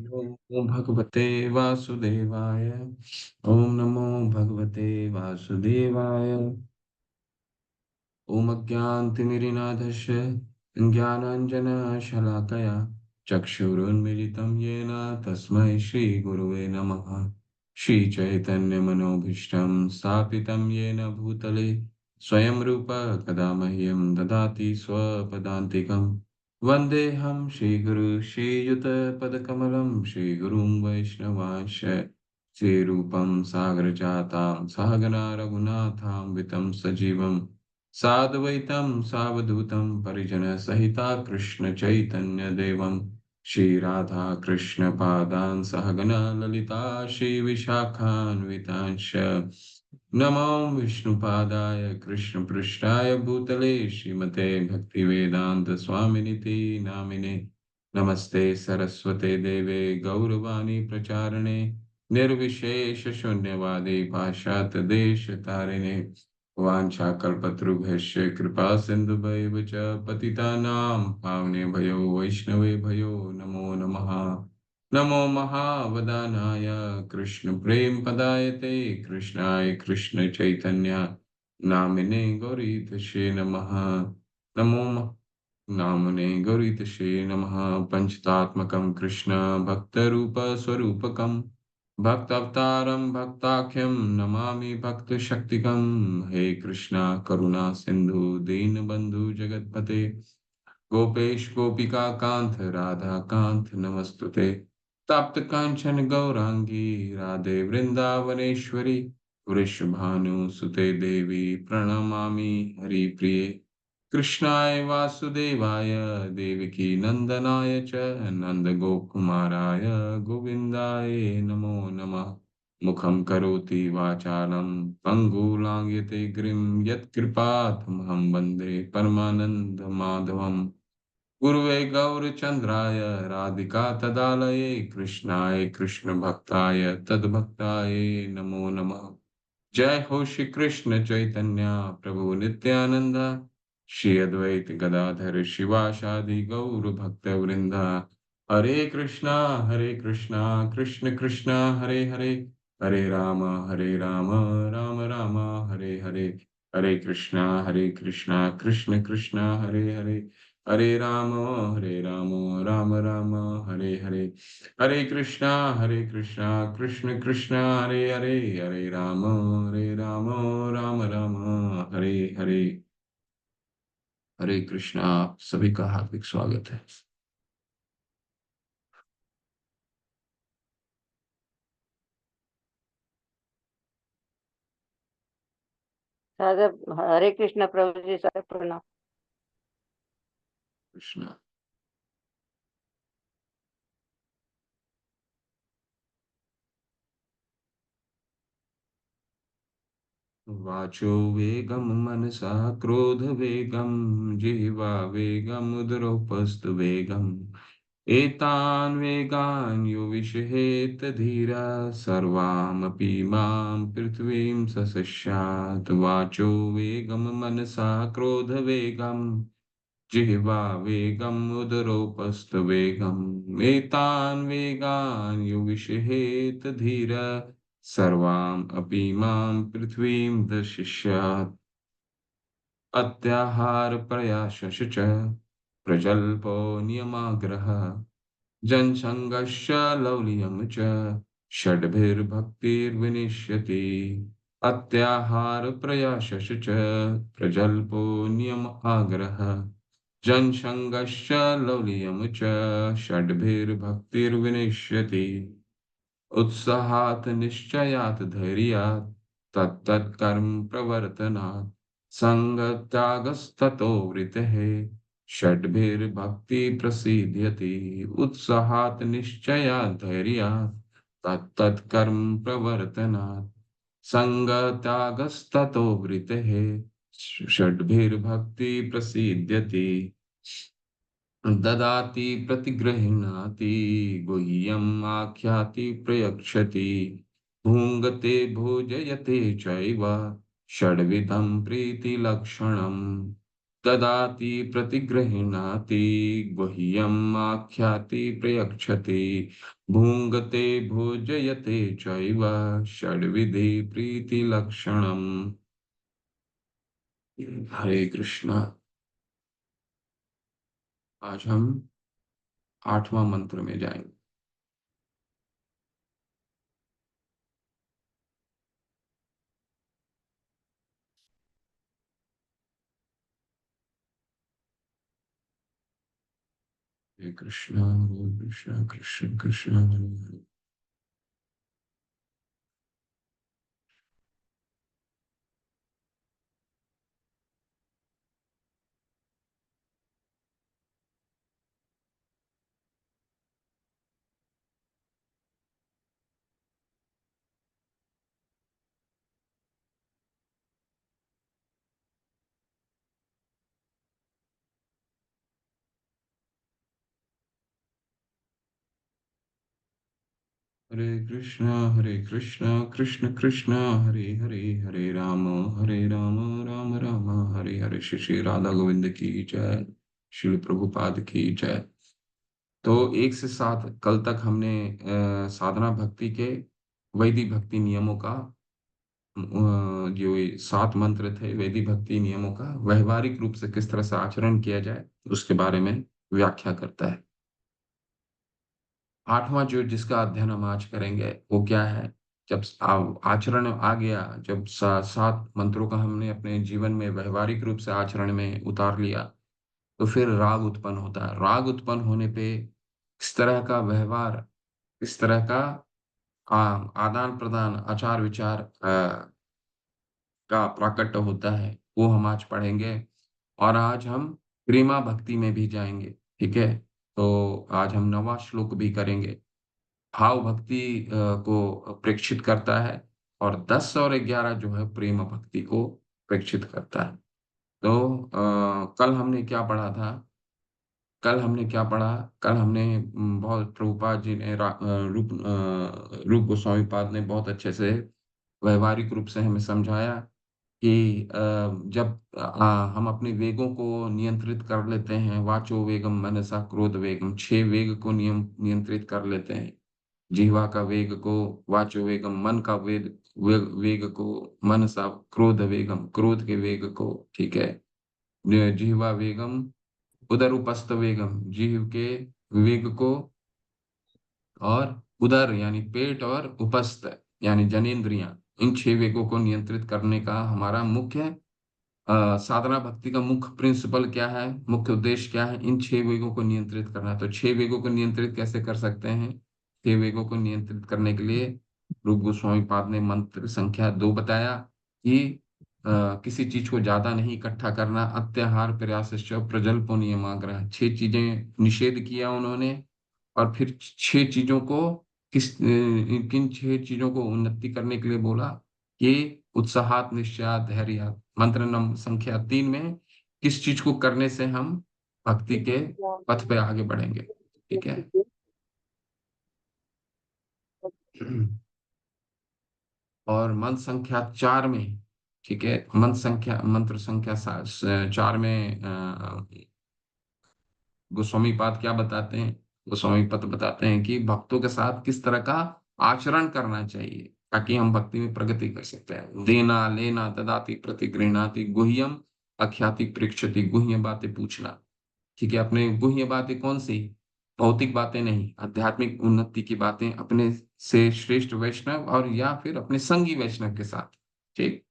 नमो भगवते वासुदेवाय। ओम नमो भगवते वासुदेवाय। ओम अज्ञानतिमिरिनाथस्य ज्ञानाञ्जनशलाकया चक्षुरुन्मीलितं येन तस्मै श्रीगुरुवे नमः। श्रीचैतन्यमनोभीष्टं स्थापितं येन भूतले स्वयं रूप कदा मह्यं ददाति स्वपदान्तिकं। वन्देऽहं श्रीगुरु श्रीयुतपदकमलं श्रीगुरुं वैष्णवांश्च श्रीरूपं सागरजातां सहगना रघुनाथान्वितं सजीवम् साद्वैतं सावधूतं परिजनसहिता कृष्णचैतन्यदेवं श्रीराधाकृष्णपादान् सहगना ललिता श्रीविशाखान्वितांश्च नमो विष्णुपादाय कृष्णपृष्ठाय भूतले श्रीमते भक्तिवेदान्तस्वामिनिति नामिने। नमस्ते सरस्वते देवे गौरवाणी प्रचारिणे निर्विशेषशून्यवादी पाश्चात्यदेशतारिणे वाञ्छाकल्पतरुभ्यश्च कृपा सिन्धुभैव च पतितानां पावनेभ्यो वैष्णवेभ्यो नमो नमः। नमो महावदानाय कृष्णप्रेमपदायते कृष्णाय कृष्णचैतन्य नामिने गौरीतशे नमः। नामने गौरीतशे नमः। पञ्चतात्मकं कृष्ण भक्तरूपस्वरूपकम् भक्तावतारं भक्ताख्यं नमामि भक्तशक्तिकं। हे कृष्णा करुणा सिंधु दीनबंधु जगतपते गोपेश गोपिका कांत राधा कांत नमस्तुते। तप्त कांचन गौरांगी राधे वृंदावनेश्वरी वृषभानुसुते देवी प्रणमामि हरिप्रिये। कृष्णाय वासुदेवाय देवकी नंदनाय च नंदगोकुमाराय गोविन्दाय नमो नमः। मुखं करोति वाचालं पङ्गुलाङ्घ्यते गिरिं यत्कृपातमहं वन्दे परमानन्दमाधवम्। गुरुवे गौरचन्द्राय राधिका तदालये कृष्णाय कृष्णभक्ताय तद्भक्ताय नमो नमः। जय हो श्री कृष्ण चैतन्य प्रभु नित्यानंद श्री अद्वैत गदाधर शिवासादि गौर भक्त वृंदा। हरे कृष्णा कृष्ण कृष्ण हरे हरे हरे राम राम राम हरे हरे। हरे कृष्णा कृष्ण कृष्ण हरे हरे हरे राम राम हरे हरे। हरे कृष्णा कृष्ण कृष्ण हरे हरे हरे राम राम राम हरे हरे। हरे कृष्णा। सभी का हार्दिक स्वागत है। साहब हरे कृष्ण प्रभु जी, साहब प्रणाम। कृष्णा। वाचो वेगम मनसा क्रोध वेगम जिह्वा वेगम उदरोपस्तु वेगम एतान् वेगान् यो विषहेत धीरा सर्वामपि मां पृथ्वीं ससस्यात्। वाचो वेगं मनसा क्रोध वेगं जिह्वा वेगम् उदरोपस्थवेगम् एतान् वेगान् यो विषहेत धीरा सर्वाम् अपि मां पृथ्वीं दर्शिष्यात्। अत्याहार प्रयासश्च प्रजल्पो नियमाग्रह जनसङ्गश्च लौल्यं च षड्भिर्भक्तिर्विनिश्यति। अत्याहारप्रयासश्च प्रजल्पो नियम आग्रह जनसङ्गश्च लौल्यं च षड्भिर्भक्तिर्विनिश्यति। उत्साहात् निश्चयात् धैर्यात् तत्तत्कर्म प्रवर्तनात् सङ्गत्यागस्ततो वृतेः षड्भिर्भक्ति प्रसीद्यति। उत्साहात् निश्चयात् धैर्यात् तत्तत्कर्म प्रवर्तनात् सङ्गत्यागस्ततो वृतेः षड्भिर्भक्ति प्रसीद्यति। ददाति प्रतिगृह्णाति गुह्यम् आख्याति प्रयक्षति भुङ्गते भोजयते चैव षड्विधं प्रीतिलक्षणम्। ददाति प्रतिगृह्णाति गुह्यम् आख्याति प्रयच्छति भुङ्क्ते भोजयते चैव षड्विधि प्रीतिलक्षणम्। हरे कृष्णा। आज हम 8वां मंत्र में जाएंगे। हरे कृष्णा कृष्ण कृष्ण हरे हरे। हरे कृष्णा कृष्ण कृष्ण हरे हरे, हरे राम राम राम हरे हरे। श्री श्री राधा गोविंद की जय, श्री प्रभुपाद की जय। तो 1 से 7 कल तक हमने साधना भक्ति के वैदिक भक्ति नियमों का जो ये 7 मंत्र थे वैदिक भक्ति नियमों का व्यवहारिक रूप से किस तरह से आचरण किया जाए उसके बारे में व्याख्या करता है। 8वां जो जिसका अध्ययन हम आज करेंगे वो क्या है, जब आचरण आ गया, जब 7 मंत्रों का हमने अपने जीवन में व्यवहारिक रूप से आचरण में उतार लिया तो फिर राग उत्पन्न होता है। राग उत्पन्न होने पे इस तरह का व्यवहार, इस तरह का आदान प्रदान आचार विचार का प्राकट्य होता है, वो हम आज पढ़ेंगे। और आज हम प्रेमा भक्ति में भी जाएंगे। ठीक है, तो आज हम 9वां श्लोक भी करेंगे। भाव भक्ति को प्रेक्षित करता है और 10 और 11 जो है प्रेम भक्ति को प्रेक्षित करता है। तो कल हमने क्या पढ़ा था? कल हमने क्या पढ़ा? कल हमने बहुत प्रभुपाद जी ने रूप गोस्वामी पाद ने बहुत अच्छे से व्यवहारिक रूप से हमें समझाया कि जब हम अपने वेगों को नियंत्रित कर लेते हैं, वाचो वेगम मनसा क्रोध वेगम, 6 वेग को नियंत्रित कर लेते हैं। जिह्वा का वेग को वाचो वेगम, मन का वेग को मनसा, क्रोध वेगम, क्रोध के वेग को, ठीक है, जिह्वा वेगम, उदर उपस्थ वेगम, जीव के वेग को, और उदर यानी पेट, और उपस्थ यानी जनेंद्रियां, इन 6 वेगों को नियंत्रित करने का हमारा मुख्य साधना भक्ति का मुख्य प्रिंसिपल क्या है, मुख्य उद्देश्य क्या है? इन 6 वेगों को नियंत्रित करना। तो 6 वेगों को नियंत्रित कैसे कर सकते हैं? 6 वेगों को नियंत्रित करने के लिए रूप गोस्वामी पाद ने मंत्र संख्या 2 बताया कि किसी चीज को ज्यादा नहीं इकट्ठा करना, अत्याहार प्रयास प्रजल्पो नियमाग्रह, 6 चीजें निषेध किया उन्होंने। और फिर 6 चीजों को किन 6 चीजों को उन्नति करने के लिए बोला कि उत्साहात, निश्चयात, धैर्यात। मंत्र नंबर संख्या 3 में किस चीज को करने से हम भक्ति के पथ पे आगे बढ़ेंगे। ठीक है। और मंत्र संख्या 4 में, ठीक है, मंत्र संख्या 4 में गोस्वामी पाद क्या बताते हैं? गोस्वामी पद बताते हैं कि भक्तों के साथ किस तरह का आचरण करना चाहिए ताकि हम भक्ति में प्रगति कर सकते हैं। देना लेना, ददाति प्रतिगृह्णाति गुह्यम अख्याति पृच्छति, गुह्य बातें पूछना। ठीक है, अपने गुह्य बातें कौन सी? भौतिक बातें नहीं, आध्यात्मिक उन्नति की बातें अपने से श्रेष्ठ वैष्णव और या फिर अपने संगी वैष्णव के साथ। ठीक,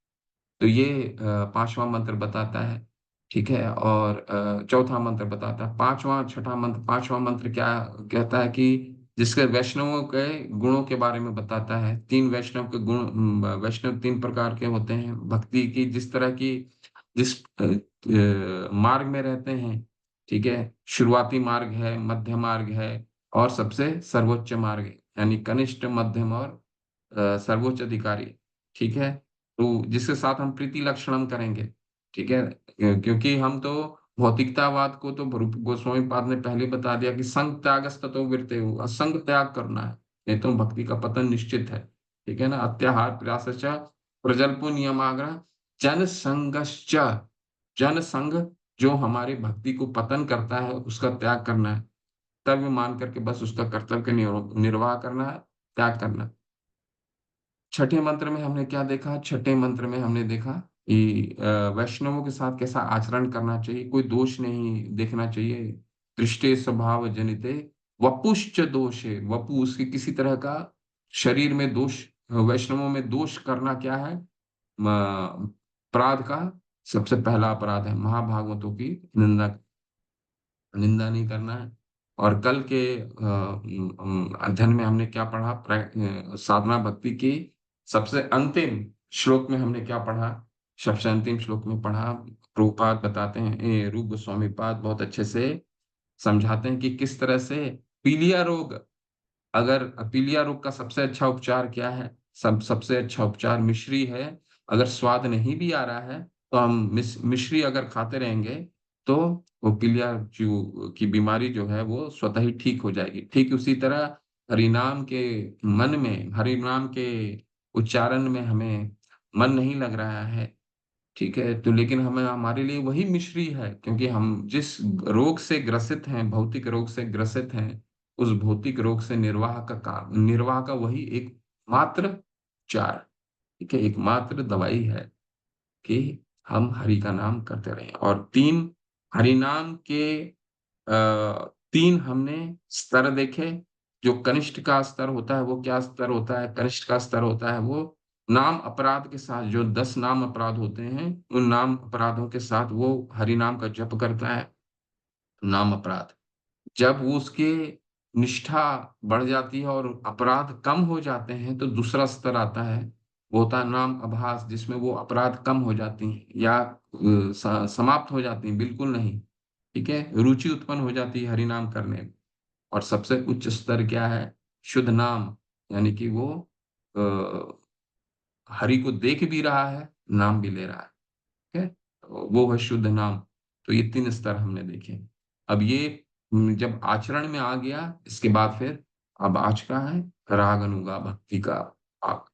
तो ये 5वां मंत्र बताता है। ठीक है, और चौथा मंत्र बताता है। 5वां मंत्र क्या कहता है कि जिसके वैष्णवों के गुणों के बारे में बताता है। 3 वैष्णव के गुण, वैष्णव 3 प्रकार के होते हैं। भक्ति की जिस तरह की, जिस मार्ग में रहते हैं, ठीक है, शुरुआती मार्ग है, मध्य मार्ग है और सबसे सर्वोच्च मार्ग है, यानी कनिष्ठ, मध्यम और सर्वोच्च अधिकारी। ठीक है, तो जिसके साथ हम प्रीति लक्षणम करेंगे। ठीक है, क्योंकि हम तो भौतिकतावाद को तो रूप गोस्वामी पाद ने पहले बता दिया कि संग त्यागस्ततो विरते हो, असंग त्याग करना है, नहीं तो भक्ति का पतन निश्चित है। ठीक है ना। अत्याहार प्रयासश्च प्रजल्पो नियमाग्रह जन संगश्च, जन संग जो हमारी भक्ति को पतन करता है उसका त्याग करना है। कर्तव्य मान करके बस उसका कर्तव्य का निर्वाह करना है, त्याग करना है। छठे मंत्र में हमने क्या देखा? छठे मंत्र में हमने देखा कि वैष्णवों के साथ कैसा आचरण करना चाहिए, कोई दोष नहीं देखना चाहिए। दृष्टे स्वभाव जनिते वपुश्च दोषे, वपु उसके किसी तरह का शरीर में दोष, वैष्णवों में दोष करना क्या है? अपराध का सबसे पहला अपराध है महाभागवतों की निंदा, निंदा नहीं करना है। और कल के अध्ययन में हमने क्या पढ़ा? साधना भक्ति की सबसे अंतिम श्लोक में हमने क्या पढ़ा? सबसे अंतिम श्लोक में पढ़ा, प्रभुपाद बताते हैं, रूप गोस्वामी पाद बहुत अच्छे से समझाते हैं कि किस तरह से पीलिया रोग, अगर पीलिया रोग का सबसे अच्छा उपचार क्या है? सबसे अच्छा उपचार मिश्री है। अगर स्वाद नहीं भी आ रहा है तो हम मिश्री अगर खाते रहेंगे तो वो पीलिया जो की बीमारी जो है वो स्वतः ही ठीक हो जाएगी। ठीक उसी तरह हरिनाम के मन में, हरिनाम के उच्चारण में हमें मन नहीं लग रहा है, ठीक है, तो लेकिन हमें, हमारे लिए वही मिश्री है, क्योंकि हम जिस रोग से ग्रसित हैं, भौतिक रोग से ग्रसित हैं, उस भौतिक रोग से निर्वाह का वही एक मात्र उपचार, ठीक है, एकमात्र दवाई है कि हम हरि का नाम करते रहें। और तीन हरि नाम के तीन हमने स्तर देखे। जो कनिष्ठ का स्तर होता है वो क्या स्तर होता है? कनिष्ठ का स्तर होता है वो नाम अपराध के साथ, जो 10 नाम अपराध होते हैं उन नाम अपराधों के साथ वो हरि नाम का जप करता है। नाम अपराध, जब वो उसके निष्ठा बढ़ जाती है और अपराध कम हो जाते हैं तो दूसरा स्तर आता है, वो होता है नाम अभास, जिसमें वो अपराध कम हो जाती हैं या समाप्त हो जाती हैं, बिल्कुल नहीं, ठीक है, रुचि उत्पन्न हो जाती है हरि नाम करने में। और सबसे उच्च स्तर क्या है? शुद्ध नाम, यानी कि वो हरि को देख भी रहा है, नाम भी ले रहा है, ठीक है, तो वो है शुद्ध नाम। तो ये तीन स्तर हमने देखे। अब ये जब आचरण में आ गया, इसके बाद फिर अब आज का है राग अनुगा भक्ति का भाग।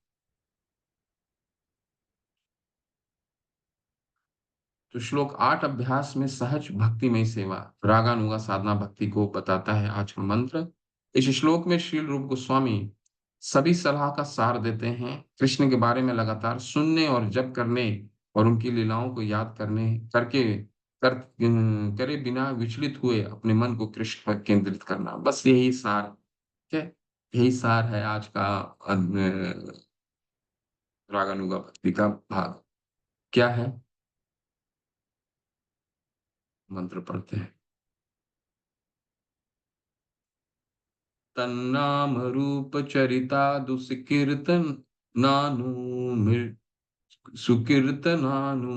तो श्लोक 8 अभ्यास में सहज भक्तिमय सेवा, रागानुगा साधना भक्ति को बताता है आज का मंत्र। इस श्लोक में श्रील रूप गोस्वामी सभी सलाह का सार देते हैं। कृष्ण के बारे में लगातार सुनने और जप करने और उनकी लीलाओं को याद करने करके करे बिना विचलित हुए अपने मन को कृष्ण पर केंद्रित करना, बस यही सार, ठीक है, यही सार है आज का रागानुगा भक्ति का भाग। क्या है? मंत्र पढ़ते हैं। तन्नाम रूप चरिता दुष्कीर्तन नानु सुकीर्तनानुस्मृत्यो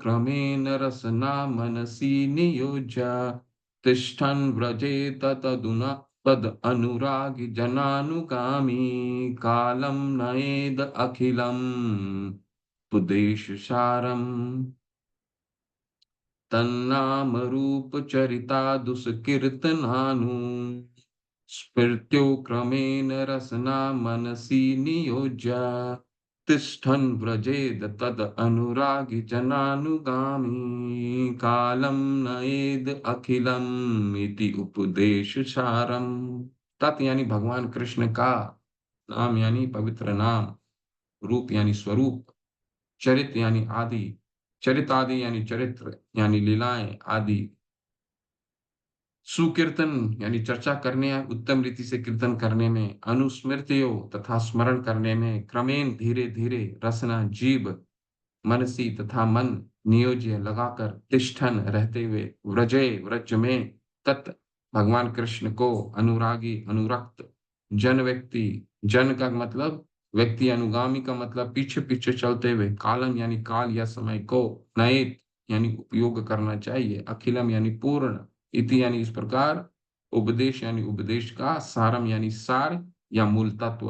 क्रमेण रसना मनसि नियोज्य तिष्ठन् व्रजेत तदुना तद अनुरागी जनानुगामी कालं नयेद अखिलम् उपदेश सारम्। तन्नाम रूप चरिता दुष्कीर्तनानु स्मृत्यो क्रमेण रसना मनसि नियोज्य तिष्ठन् व्रजेद तद अनुरागी जनानुगामी कालं नयेद अखिलम् इति उपदेश सारम्। तत् यानी भगवान कृष्ण का नाम यानी पवित्र नाम, रूप यानी स्वरूप, चरित यानी आदि, चरित आदि यानी चरित्र यानी लीलाएं आदि, सुकीर्तन यानी चर्चा करने या उत्तम रीति से कीर्तन करने में, अनुस्मृतियो तथा स्मरण करने में, क्रमेण धीरे धीरे, रसना जीव, मनसी तथा मन, नियोज्य लगाकर, तिष्ठन रहते हुए, व्रजे व्रज में, तत् भगवान कृष्ण को, अनुरागी अनुरक्त, जन व्यक्ति, जन का मतलब व्यक्ति, अनुगामी का मतलब पीछे पीछे चलते हुए, कालम यानी काल या समय को, नयेत यानी उपयोग करना चाहिए, अखिलम यानी पूर्ण, इति यानी इस प्रकार, उपदेश यानी उपदेश का, सारम यानी सार या मूल तत्व।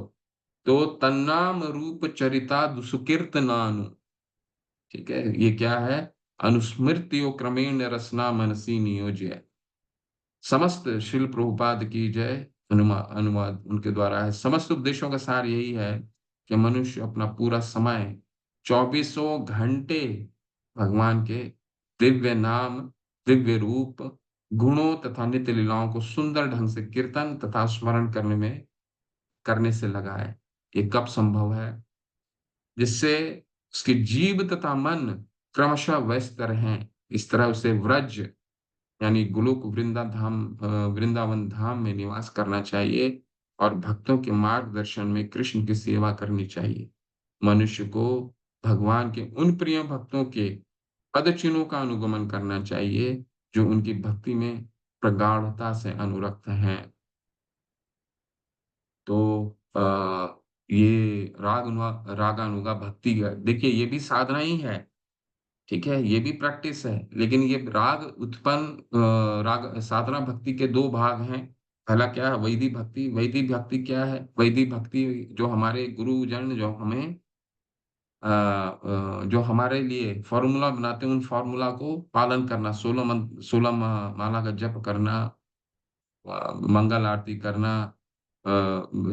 तो तन्नाम रूप चरिता सुकीर्तनानु, ठीक है, ये क्या है? अनुस्मृत्यो क्रमेण रसना मनसी नियोज्य। समस्त शिल प्रभुपाद की जय। अनुवाद उनके द्वारा है। समस्त उपदेशों का सार यही है कि मनुष्य अपना पूरा समय, चौबीसों घंटे भगवान के दिव्य नाम, दिव्य रूप, गुणों तथा नित्य लीलाओं को सुंदर ढंग से कीर्तन तथा स्मरण करने से लगा है। ये कब संभव है? जिससे उसकी जीभ तथा मन क्रमशः व्यस्त रहें। इस तरह उसे व्रज यानी गोलोक वृंदावन धाम में निवास करना चाहिए और भक्तों के मार्गदर्शन में कृष्ण की सेवा करनी चाहिए। मनुष्य को भगवान के उन प्रिय भक्तों के पदचिन्हों का अनुगमन करना चाहिए जो उनकी भक्ति में प्रगाढ़ता से अनुरक्त हैं। तो ये रागानुगा भक्ति देखिए ये भी साधना ही है। ठीक है, ये भी प्रैक्टिस है, लेकिन ये राग साधना भक्ति के दो भाग हैं। पहला क्या है? वैदिक भक्ति। वैदिक भक्ति क्या है? वैदिक भक्ति जो हमारे गुरुजन जो हमारे लिए फॉर्मूला बनाते हैं, उन फॉर्मूला को पालन करना, 16 माला का जप करना, मंगल आरती करना,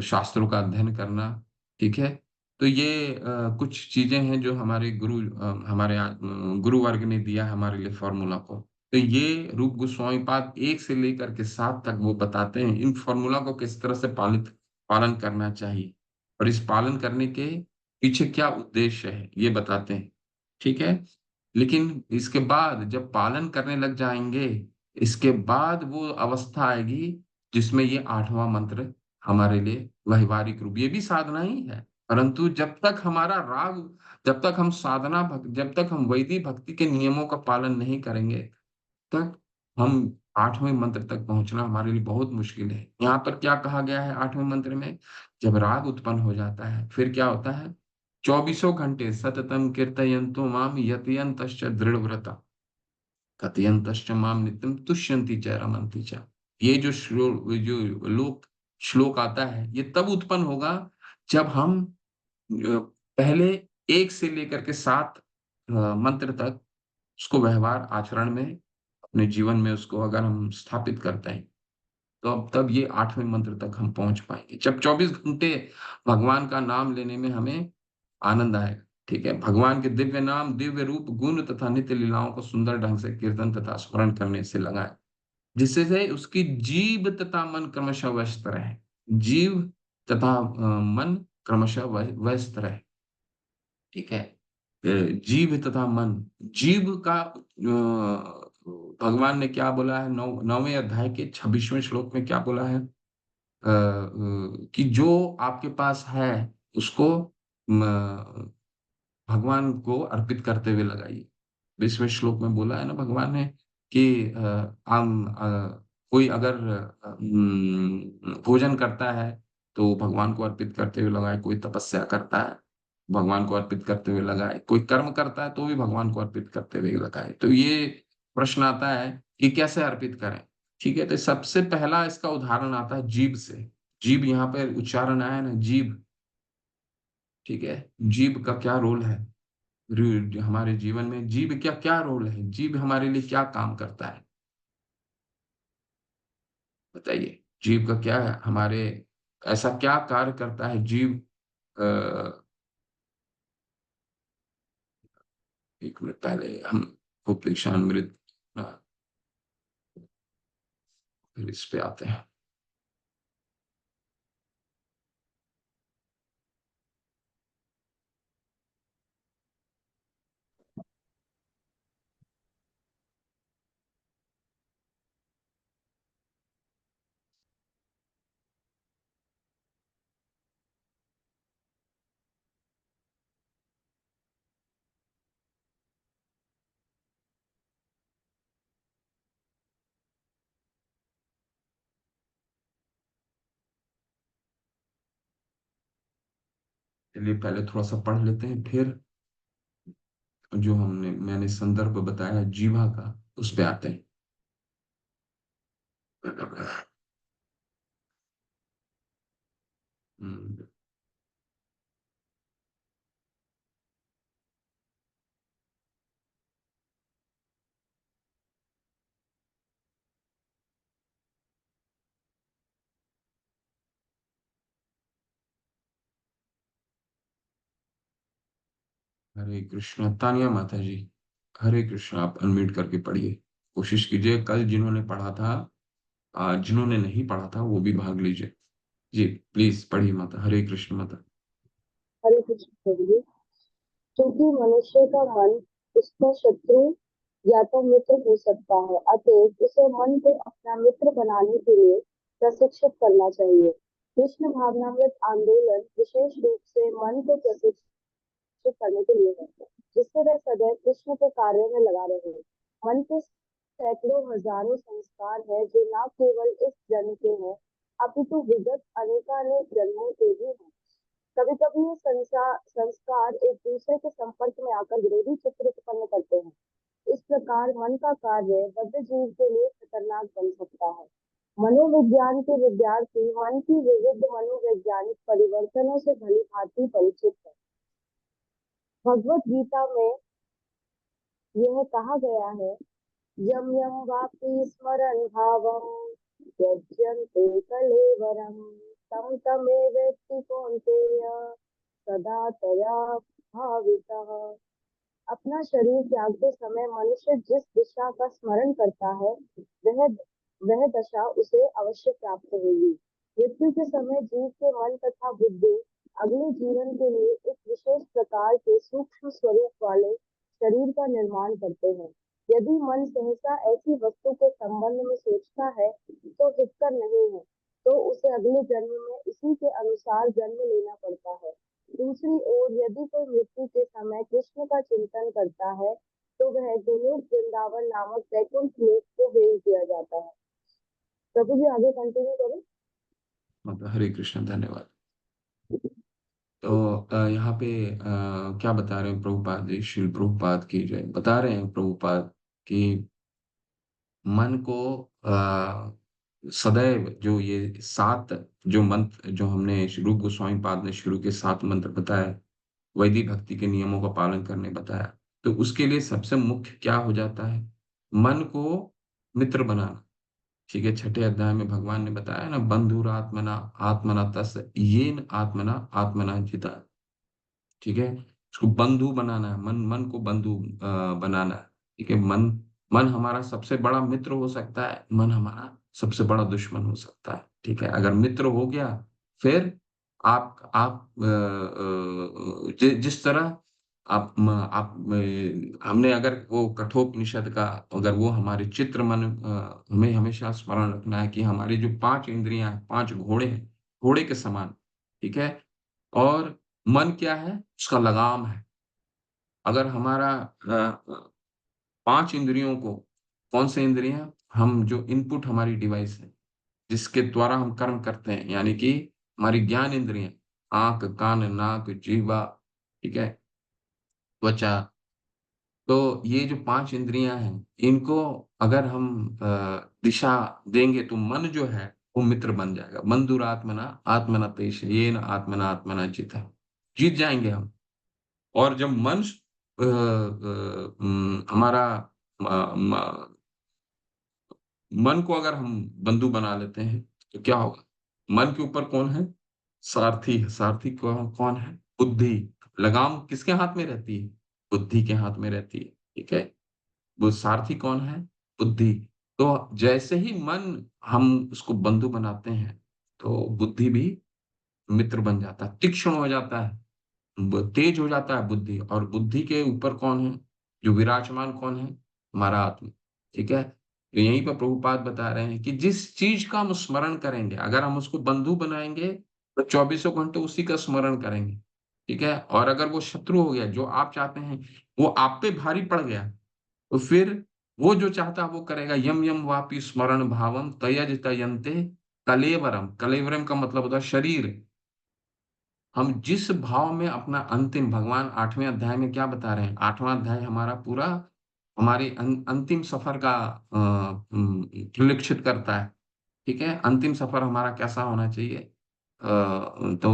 शास्त्रों का अध्ययन करना। ठीक है, तो ये कुछ चीजें हैं जो गुरु वर्ग ने दिया है हमारे लिए फॉर्मूला को। तो ये रूप गोस्वामी पाद 1 से लेकर के 7 तक वो बताते हैं इन फॉर्मूला को किस तरह से पालन करना चाहिए और इस पालन करने के पीछे क्या उद्देश्य है ये बताते हैं। ठीक है, लेकिन इसके बाद जब पालन करने लग जाएंगे, इसके बाद वो अवस्था आएगी जिसमें ये 8वां मंत्र हमारे लिए व्यवहारिक रूप, ये भी साधना ही है। परंतु जब तक जब तक हम वैदिक भक्ति के नियमों का पालन नहीं करेंगे, तक हम 8वें मंत्र तक पहुंचना हमारे लिए बहुत मुश्किल है। यहाँ पर क्या कहा गया है 8वें मंत्र में? जब राग उत्पन्न हो जाता है फिर क्या होता है? 24 घंटे सततम कीर्तयन्तो माम यतयन्तश्च दृढ़व्रता कथयन्तश्च माम नित्यम तुष्यन्ति च रमन्ति च। ये जो श्लोक आता है ये तब उत्पन्न होगा जब हम पहले 1 से लेकर के 7 मंत्र तक उसको व्यवहार आचरण में अपने जीवन में उसको अगर हम स्थापित करते हैं, तो अब तब ये 8वें मंत्र तक हम पहुंच पाएंगे जब 24 घंटे भगवान का नाम लेने में हमें आनंद आएगा। ठीक है, भगवान के दिव्य नाम, दिव्य रूप, गुण तथा नित्य लीलाओं को सुंदर ढंग से कीर्तन तथा स्मरण करने से लगाए, जिससे से उसकी जीव तथा मन क्रमशः व्यस्त रहे। जीव तथा मन क्रमशः व्यस्त रहे। ठीक है, जीव तथा मन, जीव का भगवान ने क्या बोला है? 9वें अध्याय के 26वें श्लोक में क्या बोला है? कि जो आपके पास है उसको भगवान को अर्पित करते हुए लगाइए। 20वें श्लोक में बोला है ना भगवान ने कि कोई अगर भोजन करता है तो भगवान को अर्पित करते हुए लगाए, कोई तपस्या करता है भगवान को अर्पित करते हुए लगाए, कोई कर्म करता है तो भी भगवान को अर्पित करते हुए लगाए। तो ये प्रश्न आता है कि कैसे अर्पित करें? ठीक है, तो सबसे पहला इसका उदाहरण आता है जीभ से। जीभ यहाँ पे उच्चारण आया ना, जीभ। ठीक है, जीभ का क्या रोल है हमारे जीवन में? जीभ क्या क्या रोल है? जीभ हमारे लिए क्या काम करता है बताइए? जीभ का क्या है हमारे, ऐसा क्या कार्य करता है जीव? अ, एक मिनट पहले हम उपदेशामृत, फिर इस पे आते हैं। चलिए पहले थोड़ा सा पढ़ लेते हैं, फिर जो मैंने संदर्भ बताया जीवा का, उस पे आते हैं। हम्म, हरे कृष्ण, तानिया माता जी। हरे कृष्ण। आप अनम्यूट करके पढ़िए, कोशिश कीजिए। कल जिन्होंने पढ़ा था, जिन्होंने नहीं पढ़ा था वो भी भाग लीजिए। जी, प्लीज पढ़िए माता। हरे कृष्ण माता। हरे कृष्ण प्रभु जी। क्योंकि मनुष्य का मन उसका शत्रु या तो मित्र हो सकता है, अतएव उसे मन को अपना मित्र बनाने के लिए प्रशिक्षित करना चाहिए। कृष्ण भावनामृत आंदोलन विशेष रूप से मन को प्रशिक्षित करने के लिए है, जिससे वह सदैव कृष्ण के कार्य में लगा रहे। मन के सैकड़ों हजारों संस्कार है जो न केवल इस जन्म के हैं, अपितु विगत अनेकानेक जन्मों के भी हैं। कभी कभी ये संस्कार एक दूसरे के संपर्क में आकर विरोधी चित्र उत्पन्न करते हैं। इस प्रकार मन का कार्य बद्ध जीव के लिए खतरनाक बन सकता है। मनोविज्ञान के विद्यार्थी मन की विविध मनोवैज्ञानिक परिवर्तनों से भली भांति परिचित है। भगवत गीता में यह कहा गया है, यम यम वापि स्मरन् भावम् त्यज्यन्ते कलेवरम् तं तमेवेत्ति कौन्तेय सदा तया भावितः। अपना शरीर त्यागते समय मनुष्य जिस दिशा का स्मरण करता है, वह वह दशा उसे अवश्य प्राप्त होगी। मृत्यु के समय जीव के मन तथा बुद्धि अगले जीवन के लिए एक विशेष प्रकार के सूक्ष्म स्वरूप वाले शरीर का निर्माण करते हैं। यदि मन सहसा ऐसी वस्तु के संबंध में सोचता है तो हितकर नहीं है, तो उसे अगले जन्म में इसी के अनुसार जन्म लेना पड़ता है। दूसरी ओर यदि कोई मृत्यु के समय कृष्ण का चिंतन करता है, तो वह गोलोक वृंदावन नामक वैकुंठ लोक को भेज दिया जाता है। प्रभु जी आगे कंटिन्यू करें। माता हरे कृष्ण, धन्यवाद। तो यहाँ पे क्या बता रहे हैं प्रभुपाद जी? श्रील प्रभुपाद की जय। बता रहे हैं प्रभुपाद कि मन को सदैव जो ये 7 जो मंत्र जो हमने रूप गोस्वामी पाद ने शुरू के 7 मंत्र बताए, वैदिक भक्ति के नियमों का पालन करने बताया, तो उसके लिए सबसे मुख्य क्या हो जाता है? मन को मित्र बनाना। ठीक है, छठे अध्याय में भगवान ने बताया ना, बंधुरात्मना आत्मना तस् येन आत्मना आत्मना जिता। ठीक है, उसको बंधु बनाना है, मन मन को बंधु बनाना है। ठीक है, मन मन हमारा सबसे बड़ा मित्र हो सकता है, मन हमारा सबसे बड़ा दुश्मन हो सकता है। ठीक है, अगर मित्र हो गया, फिर आप जिस तरह हमने अगर वो कठोपनिषद का, अगर वो हमारे चित्र मन, हमें हमेशा स्मरण रखना है कि हमारी जो 5 इंद्रियां हैं, 5 घोड़े हैं, घोड़े के समान। ठीक है, और मन क्या है? उसका लगाम है। अगर हमारा 5 इंद्रियों को, कौन से इंद्रियां? हम जो इनपुट हमारी डिवाइस है, जिसके द्वारा हम कर्म करते हैं, यानी कि हमारी ज्ञान इंद्रियां, आंख, कान, नाक, जीवा, ठीक है, त्वचा। तो ये जो 5 इंद्रियां हैं, इनको अगर हम दिशा देंगे तो मन जो है वो मित्र बन जाएगा। बंधुरात्मना आत्मना तेष येन आत्मना आत्मना जिता। जीत जाएंगे हम। और जब मन हमारा मन को अगर हम बंधु बना लेते हैं, तो क्या होगा? मन के ऊपर कौन है? सारथी है। सारथी कौन है? बुद्धि। लगाम किसके हाथ में रहती है? बुद्धि के हाथ में रहती है। ठीक है, वो सारथी कौन है? बुद्धि। तो जैसे ही मन हम उसको बंधु बनाते हैं, तो बुद्धि भी मित्र बन जाता है, तीक्ष्ण हो जाता है, तेज हो जाता है बुद्धि। और बुद्धि के ऊपर कौन है? जो विराजमान कौन है? हमारा आत्मा। ठीक है, तो यहीं पर प्रभुपाद बता रहे हैं कि जिस चीज का हम स्मरण करेंगे, अगर हम उसको बंधु बनाएंगे, तो 24 घंटे उसी का स्मरण करेंगे। ठीक है, और अगर वो शत्रु हो गया, जो आप चाहते हैं वो आप पे भारी पड़ गया, तो फिर वो जो चाहता है वो करेगा। यम यम वापि स्मरण भावम तयज तयंते कलेवरम। कलेवरम का मतलब होता है शरीर। हम जिस भाव में अपना अंतिम, भगवान 8वें अध्याय में क्या बता रहे हैं? 8वां अध्याय हमारा पूरा हमारी अंतिम सफर का प्रलेखित करता है। ठीक है, अंतिम सफर हमारा कैसा होना चाहिए? तो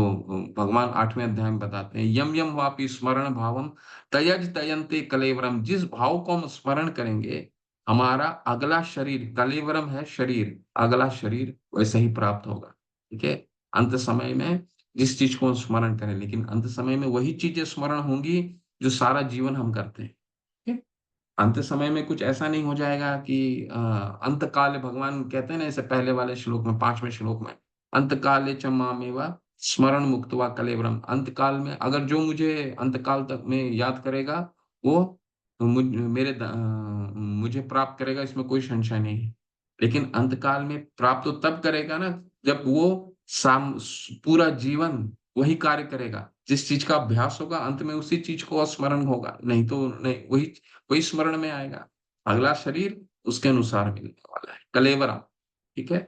भगवान 8वें अध्याय में बताते हैं, यम यम वापि स्मरण भावम तयज तयंते कलेवरम। जिस भाव को हम स्मरण करेंगे, हमारा अगला शरीर, कलेवरम है शरीर, अगला शरीर वैसे ही प्राप्त होगा। ठीक है, अंत समय में जिस चीज को हम स्मरण करें, लेकिन अंत समय में वही चीजें स्मरण होंगी जो सारा जीवन हम करते हैं। ठीक है? अंत समय में कुछ ऐसा नहीं हो जाएगा कि अंत काल, भगवान कहते हैं ना, इसे पहले वाले श्लोक में, 5वें श्लोक में, अंत काले च मामेवा स्मरण मुक्त्वा कलेवरम। अंत काल में अगर जो मुझे अंत काल तक में याद करेगा, वो मुझे प्राप्त करेगा, इसमें कोई संशय नहीं है। लेकिन अंत काल में प्राप्त तो तब करेगा ना, जब वो साम पूरा जीवन वही कार्य करेगा, जिस चीज का अभ्यास होगा, अंत में उसी चीज को स्मरण होगा, नहीं तो नहीं, वही स्मरण में आएगा। अगला शरीर उसके अनुसार मिलने वाला है, कलेवरा। ठीक है।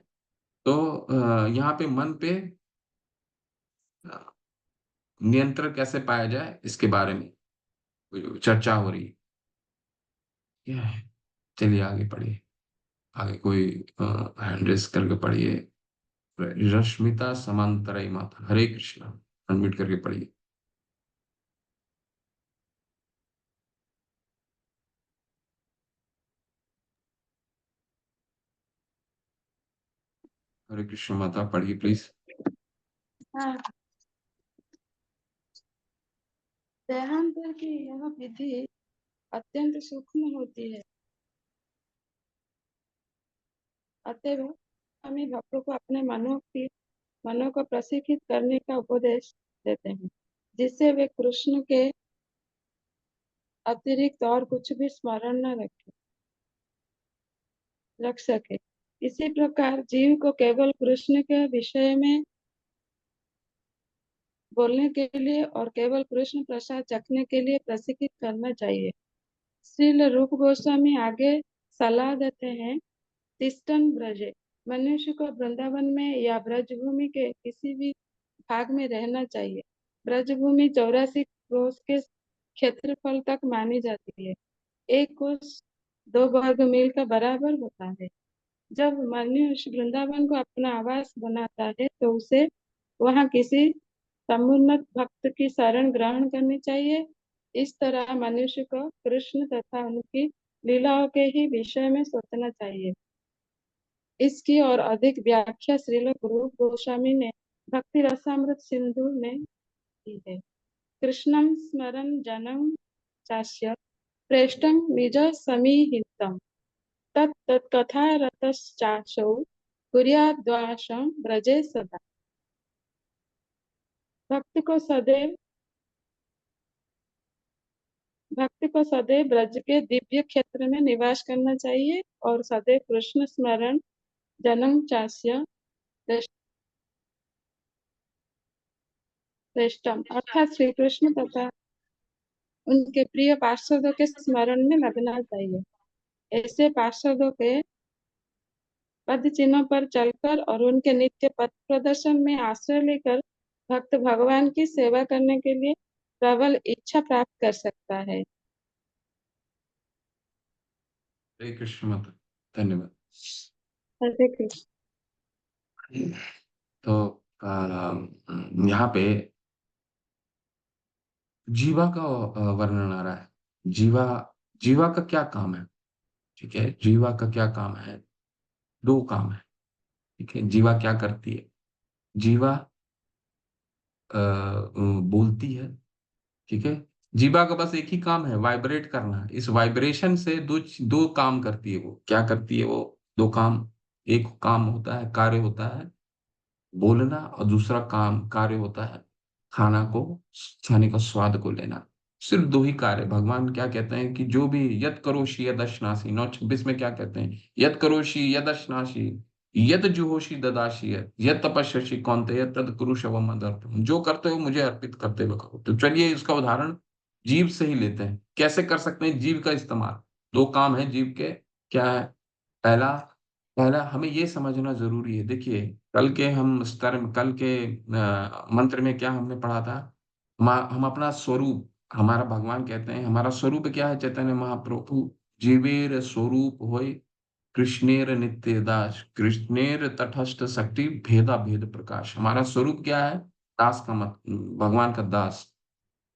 तो यहाँ पे मन पे अ, नियंत्रण कैसे पाया जाए, इसके बारे में चर्चा हो रही है। क्या है? चलिए आगे पढ़िए। आगे कोई हैंड रेस करके पढ़िए। रश्मिता समांतराई माता, हरे कृष्णा। अनम्यूट करके पढ़िए। हरे कृष्ण माता, पढ़िए प्लीज। हाँ, देहांतर की यह विधि अत्यंत सूक्ष्म होती है। अतएव हमें भक्तों को अपने मनों को प्रशिक्षित करने का उपदेश देते हैं, जिससे वे कृष्ण के अतिरिक्त और कुछ भी स्मरण न रख सके। इसी प्रकार जीव को केवल कृष्ण के विषय में बोलने के लिए और केवल कृष्ण प्रसाद चखने के लिए प्रशिक्षित करना चाहिए। श्रील रूप गोस्वामी आगे सलाह देते हैं, तिष्ठन् ब्रजे। मनुष्य को वृंदावन में या ब्रजभूमि के किसी भी भाग में रहना चाहिए। ब्रजभूमि 84 कोस के क्षेत्रफल तक मानी जाती है। एक कोस 2 वर्ग मील का बराबर होता है। जब मनुष्य वृंदावन को अपना आवास बनाता है तो उसे वहां किसी समुन्नत भक्त की शरण ग्रहण करनी चाहिए। इस तरह मनुष्य को कृष्ण तथा उनकी लीलाओं के ही विषय में सोचना चाहिए। इसकी और अधिक व्याख्या श्रील रूप गोस्वामी ने भक्ति रसामृत सिंधु में की है। कृष्णं स्मरन् जनं चास्य प्रेष्टं निज समीहितम् तत् कथा रतश्चासौ कुर्याद्वासं ब्रजे सदा। भक्त को सदैव ब्रज के दिव्य क्षेत्र में निवास करना चाहिए और सदैव कृष्ण स्मरण जनम चास्य श्रेष्ठम अर्थात श्री कृष्ण तथा उनके प्रिय पार्षदों के स्मरण में लगना चाहिए। ऐसे पार्षदों के पद चिन्हों पर चलकर और उनके नित्य पथ प्रदर्शन में आश्रय लेकर भक्त भगवान की सेवा करने के लिए प्रबल इच्छा प्राप्त कर सकता है। हरे कृष्ण माता, धन्यवाद। हरे कृष्ण। तो यहाँ पे जीवा का वर्णन आ रहा है। जीवा, जीवा का क्या काम है? ठीक है, जीवा का क्या काम है? 2 काम है। ठीक है, जीवा क्या करती है? जीवा बोलती है। ठीक है। जीवा का बस एक ही काम है, वाइब्रेट करना। इस वाइब्रेशन से दो काम करती है। वो क्या करती है? वो 2 काम। एक काम होता है, कार्य होता है बोलना, और दूसरा काम कार्य होता है खाना को, खाने का स्वाद को लेना। सिर्फ 2 ही कार्य। भगवान क्या कहते हैं कि जो भी यत करोषि यद अश्नासि, 9:26 में क्या कहते हैं? यत करोषि यद अश्नासि यद जुहोषि ददासि यत तपस्यसि कौन्तेय तद कुरु शवम मदर्पणम्। जो करते हो मुझे अर्पित करते हुए करो। तो चलिए इसका उदाहरण जीव से ही लेते हैं। कैसे कर सकते हैं जीव का इस्तेमाल? 2 काम है जीव के। क्या है? पहला पहला हमें ये समझना जरूरी है। देखिए, कल के मंत्र में क्या हमने पढ़ा था? हम अपना स्वरूप, हमारा भगवान कहते हैं हमारा स्वरूप क्या है? चैतन्य महाप्रभु जीवेर स्वरूप होय कृष्णेर नित्य दास, कृष्णेर तटस्थ शक्ति भेदा भेद प्रकाश। हमारा स्वरूप क्या है? दास का मत, भगवान का दास।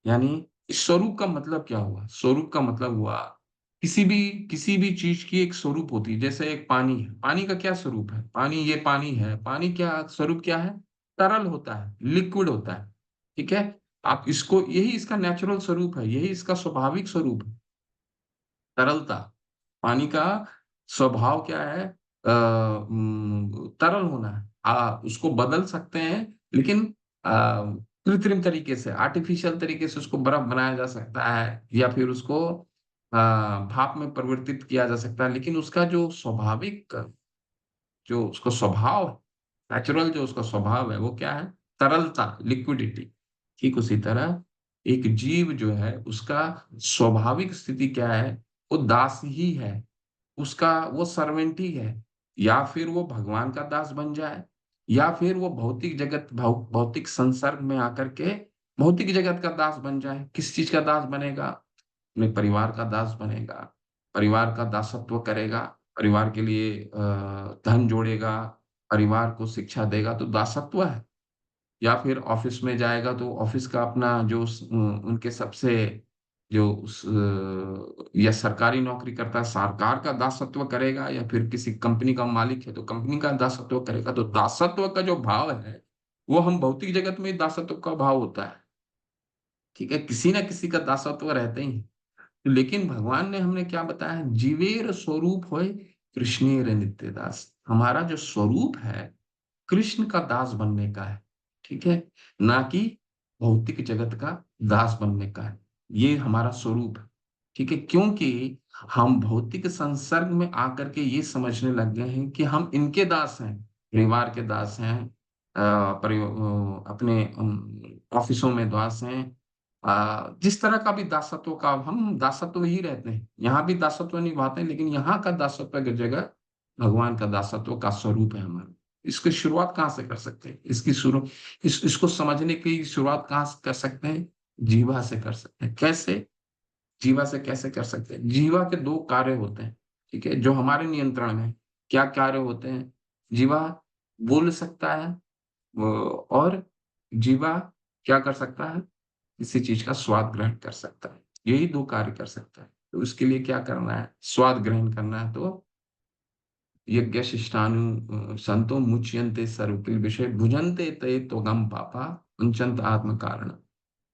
यानी इस स्वरूप का मतलब क्या हुआ? स्वरूप का मतलब हुआ किसी भी चीज की एक स्वरूप होती है। जैसे एक पानी है, पानी का क्या स्वरूप है? पानी, ये पानी है, पानी क्या स्वरूप क्या है? तरल होता है, लिक्विड होता है। ठीक है। आप इसको, यही इसका नेचुरल स्वरूप है, यही इसका स्वाभाविक स्वरूप है। तरलता। पानी का स्वभाव क्या है? तरल होना है। उसको बदल सकते हैं, लेकिन कृत्रिम तरीके से, आर्टिफिशियल तरीके से उसको बर्फ बनाया जा सकता है, या फिर उसको भाप में परिवर्तित किया जा सकता है, लेकिन उसका जो स्वाभाविक, जो उसका स्वभाव है, नेचुरल जो उसका स्वभाव है, वो क्या है? तरलता, लिक्विडिटी। ठीक उसी तरह एक जीव जो है, उसका स्वाभाविक स्थिति क्या है? वो दास ही है, उसका वो सर्वेंट ही है। या फिर वो भगवान का दास बन जाए, या फिर वो भौतिक जगत, भौतिक संसर्ग में आकर के भौतिक जगत का दास बन जाए। किस चीज का दास बनेगा? अपने परिवार का दास बनेगा, परिवार का दासत्व करेगा, परिवार के लिए धन जोड़ेगा, परिवार को शिक्षा देगा, तो दासत्व है। या फिर ऑफिस में जाएगा तो ऑफिस का अपना जो उनके सबसे जो या सरकारी नौकरी करता है, सरकार का दासत्व करेगा, या फिर किसी कंपनी का मालिक है तो कंपनी का दासत्व करेगा। तो दासत्व का जो भाव है, वो हम भौतिक जगत में दासत्व का भाव होता है। ठीक है, किसी ना किसी का दासत्व रहते ही है। लेकिन भगवान ने हमने क्या बताया? जीवेर स्वरूप होए कृष्णेर नित्य दास। हमारा जो स्वरूप है, कृष्ण का दास बनने का है। ठीक है, ना कि भौतिक जगत का दास बनने का है। ये हमारा स्वरूप है। ठीक है, क्योंकि हम भौतिक संसर्ग में आकर के ये समझने लग गए हैं कि हम इनके दास हैं, परिवार के दास हैं, अपने ऑफिसों में दास हैं। जिस तरह का भी दासत्व का, हम दासत्व ही रहते हैं, यहाँ भी दासत्व निभाते हैं, लेकिन यहाँ का दासत्व की जगह भगवान का दासत्व का स्वरूप है हमारा। इसकी शुरुआत कहाँ से कर सकते हैं? इसको समझने की शुरुआत कहाँ से कर सकते हैं? जीवा से कर सकते हैं। कैसे? जीवा से कैसे कर सकते हैं? जीवा के दो कार्य होते हैं, ठीक है, जो हमारे नियंत्रण में है। क्या कार्य होते हैं? जीवा बोल सकता है, और जीवा क्या कर सकता है? किसी चीज का स्वाद ग्रहण कर सकता है। यही दो कार्य कर सकता है। तो उसके लिए क्या करना है? स्वाद ग्रहण करना है। तो यज्ञ शिष्टानु संतो मुच्यन्ते सर्वकिल विषय भुजन्ते ते त्वगम पापा मुंचन्त आत्म कारण।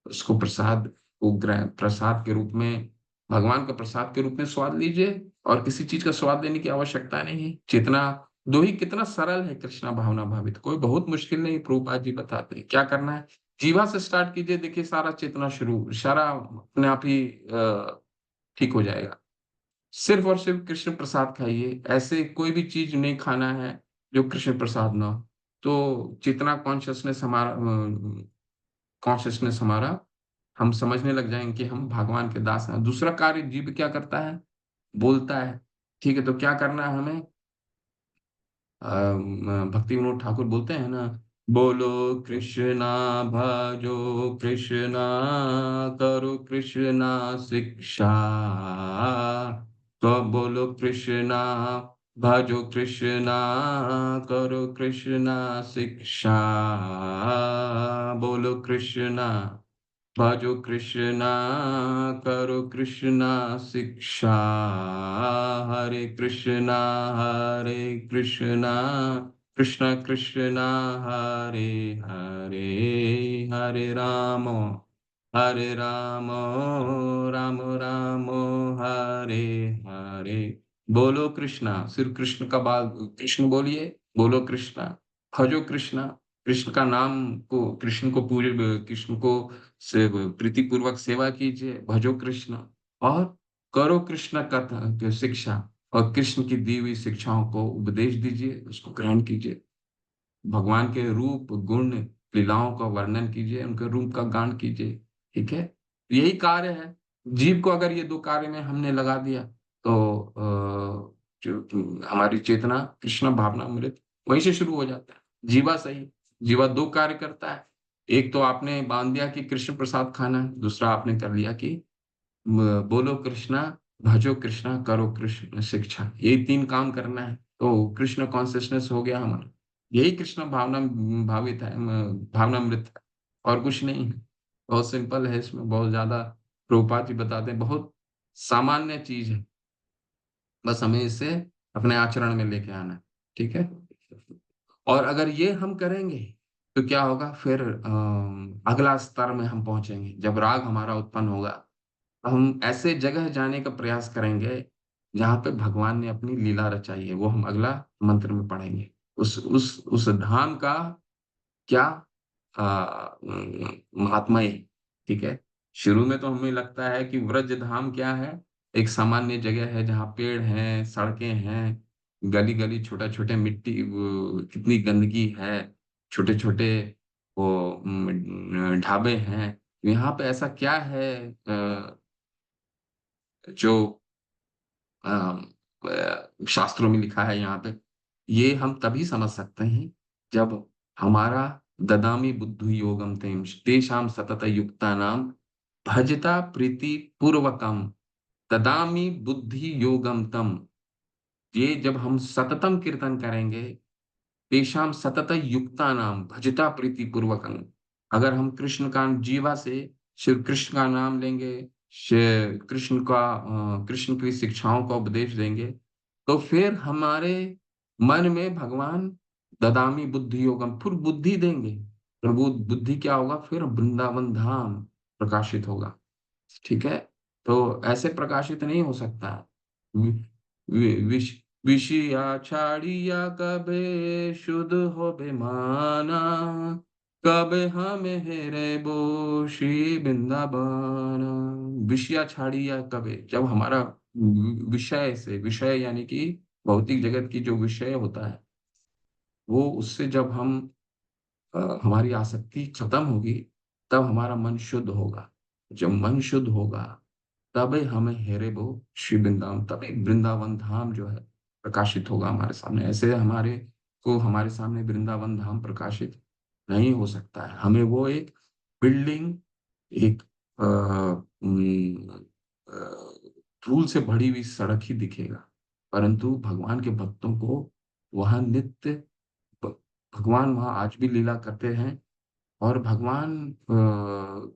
उसको प्रसाद को प्रसाद के रूप में, भगवान का प्रसाद के रूप में स्वाद लीजिए, और किसी चीज का स्वाद लेने की आवश्यकता नहीं है। चेतना दो ही, कितना सरल है कृष्णा भावना भावित, कोई बहुत मुश्किल नहीं। प्रभुपाद जी बताते हैं क्या करना है। जीवा से स्टार्ट कीजिए, देखिए सारा चेतना शुरू, सारा अपने आप ही ठीक हो जाएगा। सिर्फ और सिर्फ कृष्ण प्रसाद खाइए, ऐसे कोई भी चीज नहीं खाना है जो कृष्ण प्रसाद ना हो। तो चेतना कॉन्शियसनेस हमारा, हम समझने लग जाएंगे कि हम भगवान के दास हैं। दूसरा कार्य जीव क्या करता है? बोलता है। ठीक है, तो क्या करना है हमें? भक्ति विनोद ठाकुर बोलते हैं ना, बोलो कृष्णा, भजो कृष्णा, करो कृष्णा शिक्षा। तो बोलो कृष्णा, भजो कृष्णा, करो कृष्णा शिक्षा। बोलो कृष्णा, भजो कृष्णा, करो कृष्णा शिक्षा। हरे कृष्णा, कृष्ण कृष्णा, हरे हरे, हरे राम, हरे राम, राम राम, हरे हरे। बोलो कृष्णा, सिर्फ कृष्ण का बाल कृष्ण बोलिए। बोलो कृष्णा, भजो कृष्णा, कृष्ण का नाम को, कृष्ण को पूरे, कृष्ण को से प्रीति पूर्वक सेवा कीजिए। भजो कृष्ण, और करो कृष्ण का शिक्षा, और कृष्ण की दी हुई शिक्षाओं को उपदेश दीजिए, उसको ग्रहण कीजिए। भगवान के रूप गुण लीलाओं का वर्णन कीजिए, उनके रूप का गान कीजिए। ठीक है, यही कार्य है। जीव को अगर ये दो कार्य में हमने लगा दिया, तो जो हमारी चेतना कृष्ण भावना अमृत वहीं से शुरू हो जाता है। जीवा सही, जीवा दो कार्य करता है। एक तो आपने बांध दिया कि कृष्ण प्रसाद खाना है, दूसरा आपने कर लिया कि बोलो कृष्णा, भजो कृष्णा, करो कृष्ण शिक्षा। ये तीन काम करना है, तो कृष्ण कॉन्शियसनेस हो गया हमारा। यही कृष्ण भावना भावित है, भावनामृत है, और कुछ नहीं है। बहुत सिंपल है, इसमें बहुत ज्यादा प्रभुपाद जी बताते हैं, बहुत सामान्य चीज है। बस हमें इसे अपने आचरण में लेके आना है। ठीक है, और अगर ये हम करेंगे तो क्या होगा फिर? अगला स्तर में हम पहुंचेंगे, जब राग हमारा उत्पन्न होगा, हम ऐसे जगह जाने का प्रयास करेंगे जहाँ पे भगवान ने अपनी लीला रचाई है, वो हम अगला मंत्र में पढ़ेंगे। उस धाम का क्या महात्मा है, ठीक है। शुरू में तो हमें लगता है कि व्रज धाम क्या है, एक सामान्य जगह है जहाँ पेड़ हैं, सड़कें हैं, गली गली छोटा छोटे मिट्टी, कितनी गंदगी है, छोटे छोटे वो ढाबे हैं। यहाँ पे ऐसा क्या है जो अ, शास्त्रों में लिखा है यहाँ पे, ये हम तभी समझ सकते हैं जब हमारा ददामि बुद्धि योगम तेषाम सतत युक्ता नाम भजता प्रीति पूर्वकम ददामि बुद्धि योगम तम। ये जब हम सततम कीर्तन करेंगे, तेषाम सतत युक्ता नाम भजता प्रीति पूर्वकम, अगर हम कृष्ण का जीवा से श्री कृष्ण का नाम लेंगे, कृष्ण की शिक्षाओं का उपदेश देंगे, तो फिर हमारे मन में भगवान ददामी बुद्धि योगम, फिर बुद्धि देंगे। प्रभु बुद्धि क्या होगा, फिर वृंदावन धाम प्रकाशित होगा, ठीक है। तो ऐसे प्रकाशित नहीं हो सकता। वि, विष विषया छाड़िया कबे शुद्ध हो बेमाना, कबे हमें हेरे बो श्री वृंदावन। विषया छाड़िया कबे, जब हमारा विषय से, विषय यानी कि भौतिक जगत की जो विषय होता है, वो उससे जब हम हमारी आसक्ति खत्म होगी, तब हमारा मन शुद्ध होगा। जब मन शुद्ध होगा तब हमें हेरे वो श्री वृंदावन, तब एक वृंदावन धाम जो है प्रकाशित होगा हमारे सामने। ऐसे हमारे सामने वृंदावन धाम प्रकाशित नहीं हो सकता है। हमें वो एक बिल्डिंग, एक धूल से भरी हुई सड़क ही दिखेगा, परंतु भगवान के भक्तों को वहां नित्य, भगवान वहां आज भी लीला करते हैं, और भगवान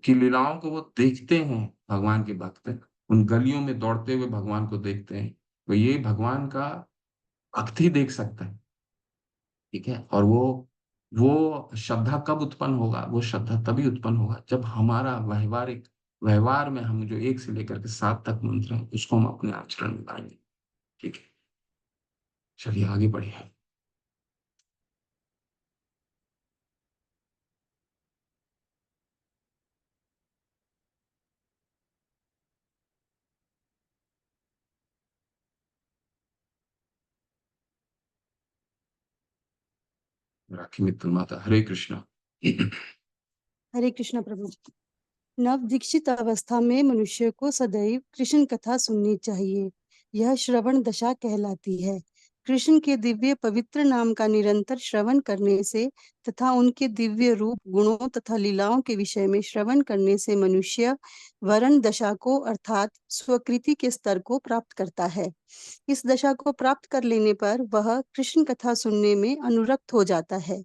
की लीलाओं को वो देखते हैं। भगवान के भक्त उन गलियों में दौड़ते हुए भगवान को देखते हैं, तो ये भगवान का भक्त ही देख सकता है, ठीक है। और वो श्रद्धा कब उत्पन्न होगा, वो श्रद्धा तभी उत्पन्न होगा जब हमारा व्यवहार में हम जो 1 से लेकर के 7 तक मंत्र है उसको हम अपने आचरण में लाएंगे, ठीक है। चलिए आगे बढ़िए। राखी मित्तल माता, हरे कृष्णा। हरे कृष्ण प्रभु। नव दीक्षित अवस्था में मनुष्य को सदैव कृष्ण कथा सुननी चाहिए। यह श्रवण दशा कहलाती है। कृष्ण के दिव्य पवित्र नाम का निरंतर श्रवण करने से तथा उनके दिव्य रूप, गुणों तथा लीलाओं के विषय में श्रवण करने से मनुष्य वरण दशा को अर्थात स्वकृति के स्तर को प्राप्त करता है। इस दशा को प्राप्त कर लेने पर वह कृष्ण कथा सुनने में अनुरक्त हो जाता है।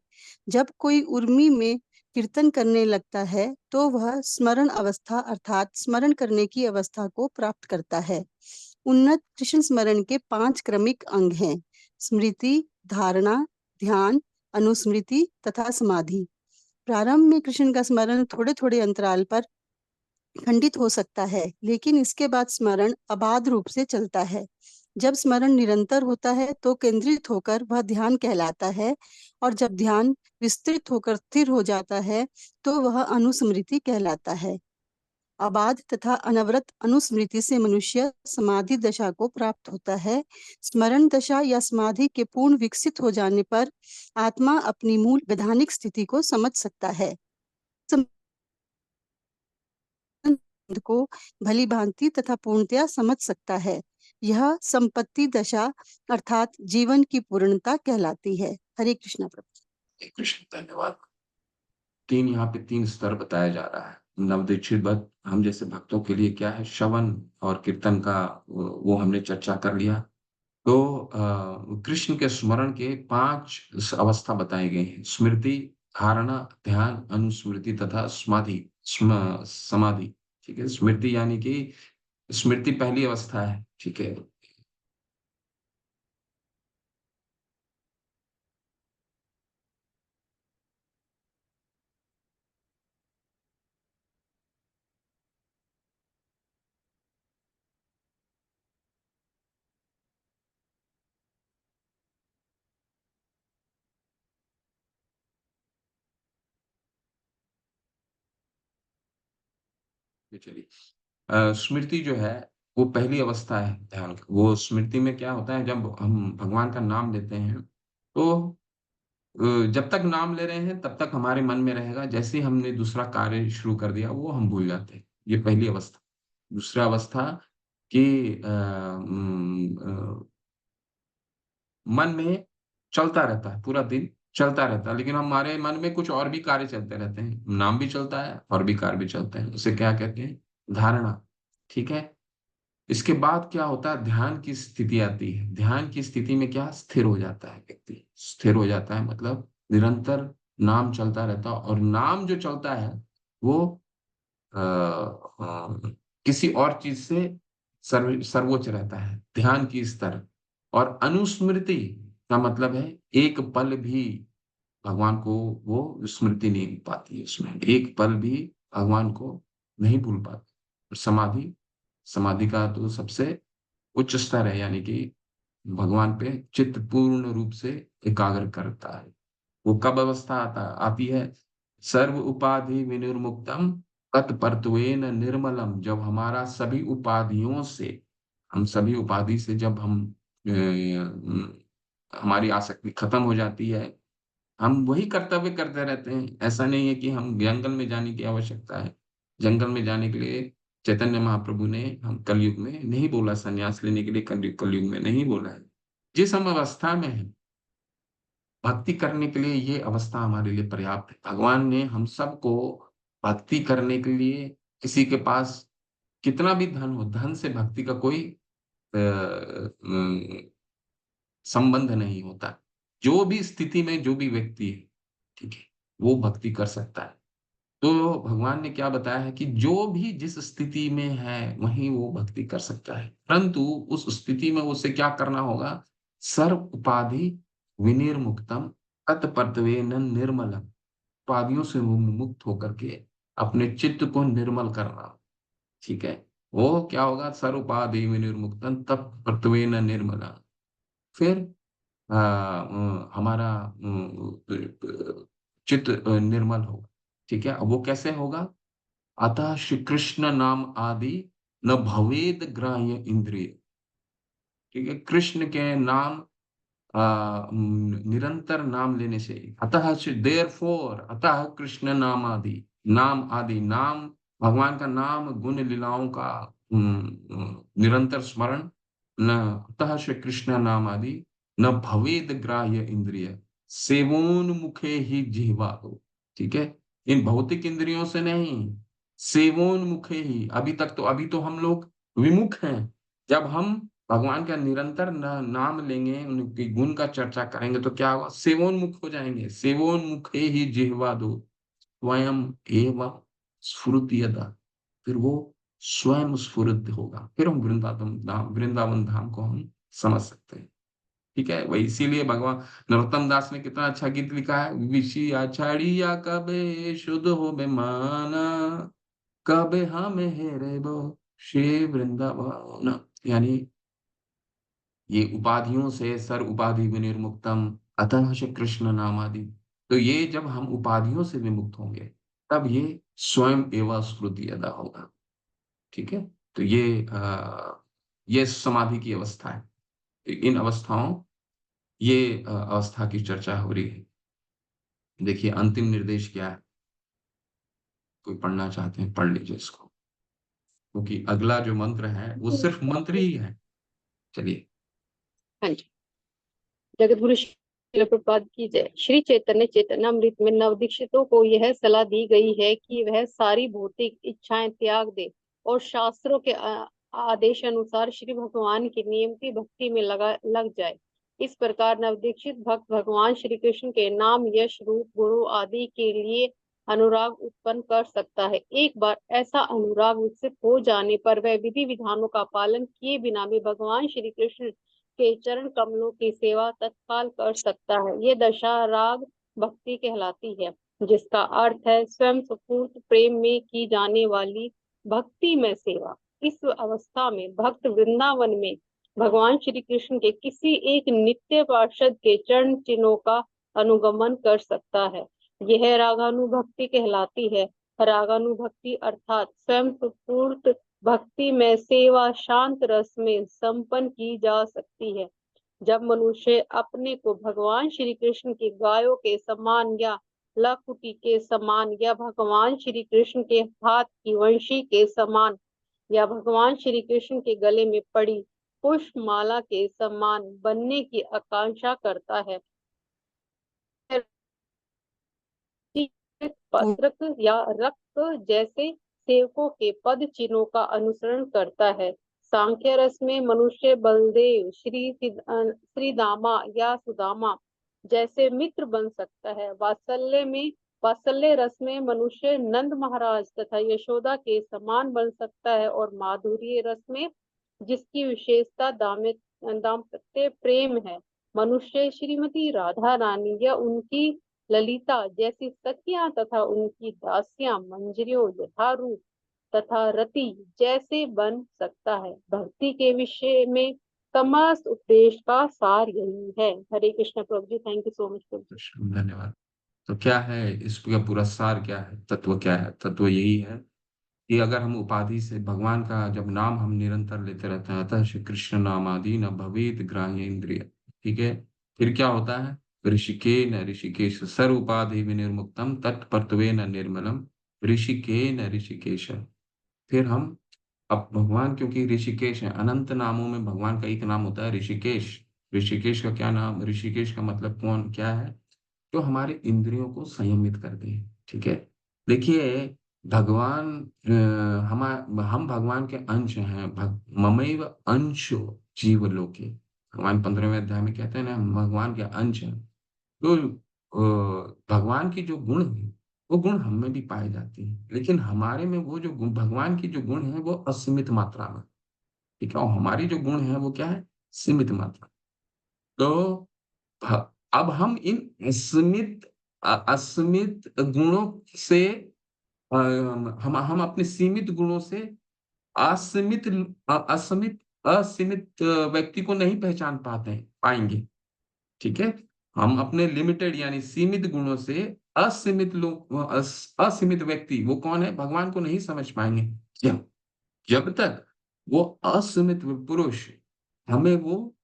जब कोई उर्मी में कीर्तन करने लगता है तो वह स्मरण अवस्था अर्थात स्मरण करने की अवस्था को प्राप्त करता है। उन्नत कृष्ण स्मरण के 5 क्रमिक अंग हैं: स्मृति, धारणा, ध्यान, अनुस्मृति तथा समाधि। प्रारंभ में कृष्ण का स्मरण थोड़े थोड़े अंतराल पर खंडित हो सकता है, लेकिन इसके बाद स्मरण अबाध रूप से चलता है। जब स्मरण निरंतर होता है तो केंद्रित होकर वह ध्यान कहलाता है, और जब ध्यान विस्तृत होकर स्थिर हो जाता है तो वह अनुस्मृति कहलाता है। अबाध तथा अनवरत अनुस्मृति से मनुष्य समाधि दशा को प्राप्त होता है। स्मरण दशा या समाधि के पूर्ण विकसित हो जाने पर आत्मा अपनी मूल वैधानिक स्थिति को समझ सकता है, को भली भांति तथा पूर्णतया समझ सकता है। यह संपत्ति दशा अर्थात जीवन की पूर्णता कहलाती है। हरे कृष्णा प्रभु। हरे कृष्ण, धन्यवाद। यहाँ पे 3 स्तर बताया जा रहा है। नवदीक्षित भक्त हम जैसे भक्तों के लिए क्या है, श्रवण और कीर्तन का वो हमने चर्चा कर लिया। तो कृष्ण के स्मरण के 5 अवस्था बताई गई हैं: स्मृति, धारणा, ध्यान, अनुस्मृति तथा समाधि, ठीक है। स्मृति यानी कि स्मृति पहली अवस्था है, ठीक है। ये चलिए स्मृति जो है वो पहली अवस्था है ध्यान की। वो स्मृति में क्या होता है जब हम भगवान का नाम लेते हैं तो जब तक नाम ले रहे हैं तब तक हमारे मन में रहेगा, जैसे ही हमने दूसरा कार्य शुरू कर दिया वो हम भूल जाते हैं। ये पहली अवस्था। दूसरा अवस्था कि मन में चलता रहता है, पूरा दिन चलता रहता है, लेकिन हमारे मन में कुछ और भी कार्य चलते रहते हैं। नाम भी चलता है और भी कार्य भी चलते हैं। उसे क्या कहते हैं? धारणा। ठीक है। इसके बाद क्या होता है? ध्यान की स्थिति आती है। ध्यान की स्थिति में क्या स्थिर हो जाता है व्यक्ति। स्थिर हो जाता है मतलब निरंतर नाम चलता रहता है, और नाम जो चलता है वो किसी और चीज से सर्वोच्च रहता है, ध्यान की स्तर। और अनुस्मृति का मतलब है एक पल भी भगवान को वो स्मृति नहीं पाती है, उसमें एक पल भी भगवान को नहीं भूल पाती। और समाधि, समाधि का तो सबसे उच्च स्तर है, यानी कि भगवान पे चित्त पूर्ण रूप से एकाग्र करता है। वो कब अवस्था आती है? सर्व उपाधि विनिर्मुक्तम तत्परत्वेन निर्मलम। जब हमारा सभी उपाधियों से, हम सभी उपाधि से जब हम हमारी आसक्ति खत्म हो जाती है, हम वही कर्तव्य करते रहते हैं। ऐसा नहीं है कि हम जंगल में जाने की आवश्यकता है। जंगल में जाने के लिए चैतन्य महाप्रभु ने हम कलयुग में नहीं बोला, संन्यास लेने के लिए कलयुग में नहीं बोला है। जिस हम अवस्था में है भक्ति करने के लिए, ये अवस्था हमारे लिए पर्याप्त है। भगवान ने हम सबको भक्ति करने के लिए, किसी के पास कितना भी धन हो, धन से भक्ति का कोई संबंध नहीं होता। जो भी स्थिति में जो भी व्यक्ति है, ठीक है, वो भक्ति कर सकता है। तो भगवान ने क्या बताया है कि जो भी जिस स्थिति में है वहीं वो भक्ति कर सकता है, परंतु उस स्थिति में उसे क्या करना होगा? सर्व उपाधि विनिर्मुक्तम तत्परत्वेन निर्मलम। उपाधियों से वो मुक्त होकर के अपने चित्त को निर्मल करना। ठीक है। वो क्या होगा? सर्व उपाधि विनिर्मुक्तम तत्परत्वेन निर्मला। फिर हमारा चित्त निर्मल होगा। ठीक है। अब वो कैसे होगा? अतः श्री कृष्ण नाम आदि न भवेद ग्राह्य इंद्रिय। ठीक है। कृष्ण के नाम निरंतर नाम लेने से, अतः देयर फोर, अतः कृष्ण नाम आदि, नाम आदि, नाम भगवान का नाम, गुण लीलाओं का निरंतर स्मरण। न अतः श्री कृष्ण नाम आदि न भवेद ग्राह्य इंद्रिय सेवोन्मुखे ही जिह्वा हो। ठीक है। इन भौतिक इंद्रियों से नहीं, सेवोन्मुखे ही। अभी तो हम लोग विमुख हैं। जब हम भगवान का निरंतर नाम लेंगे, उनके गुण का चर्चा करेंगे तो क्या होगा? सेवोन्मुख हो जाएंगे। सेवोन्मुखे ही जिह्वा दो स्वयं एवं स्फुरति। फिर वो स्वयं स्फुरित होगा। फिर हम वृंदावन धाम को हम समझ सकते हैं। ठीक है। वही इसीलिए भगवान नरोत्तम दास ने कितना अच्छा गीत लिखा है, विषिया छाड़िया कबे शुद्ध हो बेमाना, कबे हमें हेरे बो श्री वृंदावन। यानी ये उपाधियों से सर्व उपाधि विनिर्मुक्तम अतः श्री कृष्ण नाम आदि। तो ये जब हम उपाधियों से विमुक्त होंगे तब ये स्वयं एवं स्फूर्ति अदा होगा। ठीक है। तो ये समाधि की अवस्था है। इन अवस्थाओं, ये अवस्था की चर्चा हो रही है। देखिए अंतिम निर्देश क्या है। कोई पढ़ना चाहते हैं पढ़ लीजिए इसको, क्योंकि अगला जो मंत्र है वो सिर्फ मंत्र ही है। चलिए। हाँ जी। जगतगुरु श्रील प्रभुपाद की जय। श्री चैतन्य चेतनामृत में नवदीक्षितों को यह सलाह दी गई है कि वह सारी भौतिक इच्छाएं त्याग दे और शास्त्रों के आदेश अनुसार श्री भगवान की नियम की भक्ति में लग जाए। इस प्रकार नवदीक्षित भक्त भगवान श्री कृष्ण के नाम, यश, रूप, गुणों आदि के लिए अनुराग उत्पन्न कर सकता है। एक बार ऐसा अनुराग विकसित हो जाने पर वह विधि विधानों का पालन किए बिना भी भगवान श्री कृष्ण के चरण कमलों की सेवा तत्काल कर सकता है। ये दशा राग भक्ति कहलाती है, जिसका अर्थ है स्वयं स्फूर्त प्रेम में की जाने वाली भक्ति में सेवा। इस अवस्था में भक्त वृंदावन में भगवान श्री कृष्ण के किसी एक नित्य पार्षद के चरण चिन्हों का अनुगमन कर सकता है। यह रागानुभक्ति कहलाती है। रागानुभक्ति अर्थात स्वयं स्फूर्त भक्ति में सेवा शांत रस में संपन्न की जा सकती है। जब मनुष्य अपने को भगवान श्री कृष्ण की गायों के समान या लकुटी के समान या भगवान श्री कृष्ण के हाथ की वंशी के समान या भगवान श्री कृष्ण के गले में पड़ी पुष्पमाला के समान बनने की आकांक्षा करता है, पत्रक या रक्त जैसे सेवकों के पद चिन्हों का अनुसरण करता है। सांख्य रस में मनुष्य बलदेव श्री दामा या सुदामा जैसे मित्र बन सकता है। वात्सल्य रस में मनुष्य नंद महाराज तथा यशोदा के समान बन सकता है और माधुर्य रस में, जिसकी विशेषता दाम्पत्य प्रेम है, मनुष्य श्रीमती राधा रानी या उनकी ललिता जैसी सखियां तथा उनकी दासियां मंजरियों यथारूप तथा रति जैसे बन सकता है। भक्ति के विषय में समस्त उपदेश का सार यही है। हरे कृष्ण प्रभु जी, थैंक यू सो मच प्रभु जी। कृष्ण धन्यवाद। तो क्या है इसका पूरा सार, क्या है तत्व, क्या है तत्व? यही है कि अगर हम उपाधि से भगवान का जब नाम हम निरंतर लेते रहते हैं, अतः श्री कृष्ण नामादि न भवेत ग्राह्य इंद्रिय, ठीक है, फिर क्या होता है? ऋषिके न ऋषिकेश सर्व उपाधि विनिर्मुक्तम तत्पर्तवे न निर्मलम ऋषिके न ऋषिकेश। फिर हम अब भगवान, क्योंकि ऋषिकेश है, अनंत नामों में भगवान का एक नाम होता है ऋषिकेश। ऋषिकेश का क्या नाम? ऋषिकेश का मतलब कौन क्या है? जो हमारे इंद्रियों को संयमित कर दे, ठीक है। देखिए भगवान हम भगवान के अंश हैं, ममैव अंशो जीवलोके, भगवान 15वें अध्याय में कहते हैं ना, हम भगवान के अंश हैं। तो भगवान की जो गुण है वो गुण हम में भी पाए जाते हैं, लेकिन हमारे में वो जो गुण, भगवान की जो गुण है वो असीमित मात्रा में, ठीक है, और हमारी जो गुण है वो क्या है? सीमित मात्रा। तो अब हम इन असीमित गुणों से हम अपने सीमित गुणों से असीमित असीमित असीमित व्यक्ति को नहीं पहचान पाएंगे, ठीक है। हम अपने लिमिटेड यानी सीमित गुणों से असीमित लोग असीमित व्यक्ति, वो कौन है? भगवान को नहीं समझ पाएंगे जब जब तक वो असीमित पुरुष हमें वो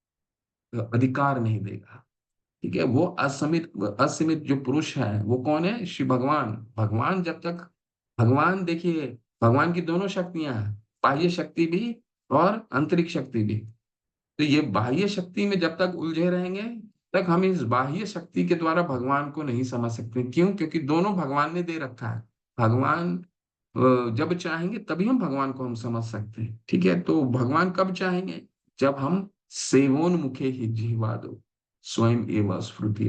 अधिकार नहीं देगा, ठीक है। वो असीमित असीमित जो पुरुष है वो कौन है? श्री भगवान। भगवान जब तक, भगवान देखिए, भगवान की दोनों शक्तियां हैं, बाह्य शक्ति भी और आंतरिक शक्ति भी। तो ये बाह्य शक्ति में जब तक उलझे रहेंगे तक हम इस बाह्य शक्ति के द्वारा भगवान को नहीं समझ सकते। क्यों? क्योंकि दोनों भगवान ने दे रखा है। भगवान जब चाहेंगे तभी हम समझ सकते हैं, ठीक है। तो भगवान कब चाहेंगे? जब हम सेवोन्मुखे ही जीवादो स्वयं एवं स्फुरति,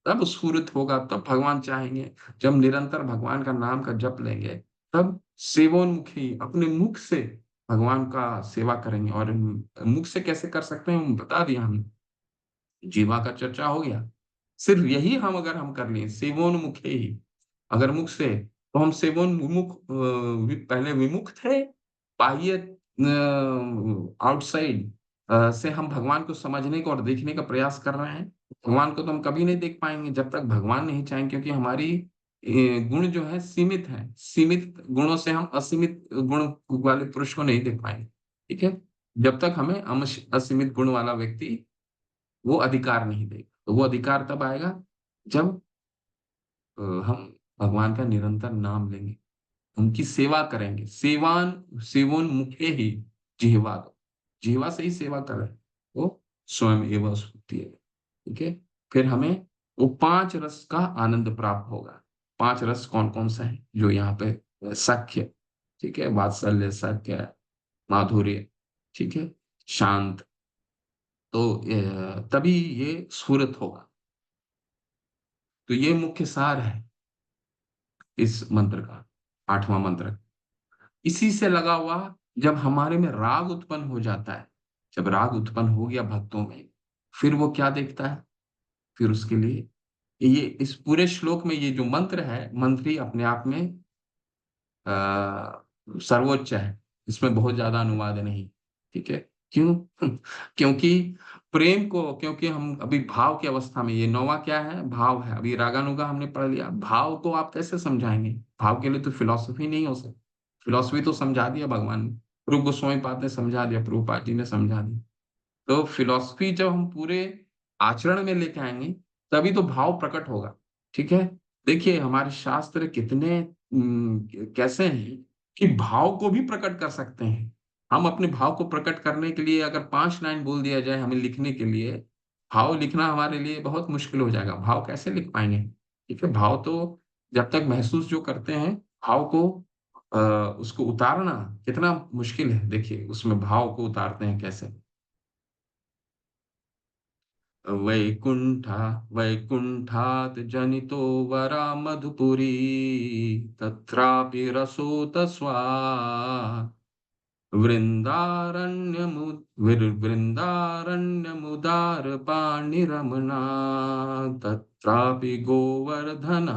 तब स्फुरित होगा, तब भगवान चाहेंगे। जब निरंतर भगवान का नाम का जप लेंगे तब सेवोन्मुखी अपने मुख से भगवान का सेवा करेंगे। और मुख से कैसे कर सकते हैं बता दिया हमने, जीवा का चर्चा हो गया। सिर्फ यही हम अगर हम कर लें सेवोन्मुखे ही, अगर मुख से, तो हम सेवोन्मुख पहले विमुख थे, बाह्य आउटसाइड से हम भगवान को समझने का और देखने का प्रयास कर रहे हैं। भगवान को तो हम कभी नहीं देख पाएंगे जब तक भगवान नहीं चाहेंगे, क्योंकि हमारी गुण जो है सीमित है। सीमित गुणों से हम असीमित गुण वाले पुरुष को नहीं देख पाएंगे, ठीक है, जब तक हमें असीमित गुण वाला व्यक्ति वो अधिकार नहीं देगा। तो वो अधिकार तब आएगा जब हम भगवान का निरंतर नाम लेंगे, उनकी सेवा करेंगे। सेवोन मुखे ही जिह्वा, जिह्वा से ही सेवा करें वो स्वयं एवं स्फूर्ति है, ठीक है। फिर हमें वो 5 रस का आनंद प्राप्त होगा। 5 रस कौन कौन सा है? जो यहाँ पे सख्य, ठीक है, वात्सल्य, सख्य, माधुर्य, ठीक है, शांत। तो तभी ये स्फुरत होगा। तो ये मुख्य सार है इस मंत्र का, 8वां मंत्र। इसी से लगा हुआ, जब हमारे में राग उत्पन्न हो जाता है, जब राग उत्पन्न हो गया भक्तों में, फिर वो क्या देखता है? फिर उसके लिए ये इस पूरे श्लोक में ये जो मंत्र है, मंत्र ही अपने आप में सर्वोच्च है। इसमें बहुत ज्यादा अनुवाद नहीं, ठीक है। क्यों? क्योंकि प्रेम को, क्योंकि हम अभी भाव की अवस्था में, ये 9वां क्या है? भाव है। अभी रागानुगा हमने पढ़ लिया। भाव को आप कैसे समझाएंगे? भाव के लिए तो फिलॉसफी नहीं हो सकती। फिलॉसफी तो समझा दिया भगवान ने, रूप गोस्वामी पाद ने समझा दिया, प्रभुपाद जी ने समझा दिया। तो फिलॉसफी जब हम पूरे आचरण में लेके आएंगे तभी तो भाव प्रकट होगा। ठीक है। देखिए हमारे शास्त्र कितने कैसे हैं कि भाव को भी प्रकट कर सकते हैं। हम अपने भाव को प्रकट करने के लिए अगर 5 लाइन बोल दिया जाए हमें लिखने के लिए, भाव लिखना हमारे लिए बहुत मुश्किल हो जाएगा। भाव कैसे लिख पाएंगे? ठीक है। भाव तो जब तक महसूस जो करते हैं, भाव को उसको उतारना कितना मुश्किल है। देखिए उसमें भाव को उतारते हैं कैसे। वैकुंठा वैकुंठात् जनितो वरा मधुपुरी, तत्रापि रसोतस्वात् वृन्दारण्यमुदारपाणिरमना, तत्रापि गोवर्धना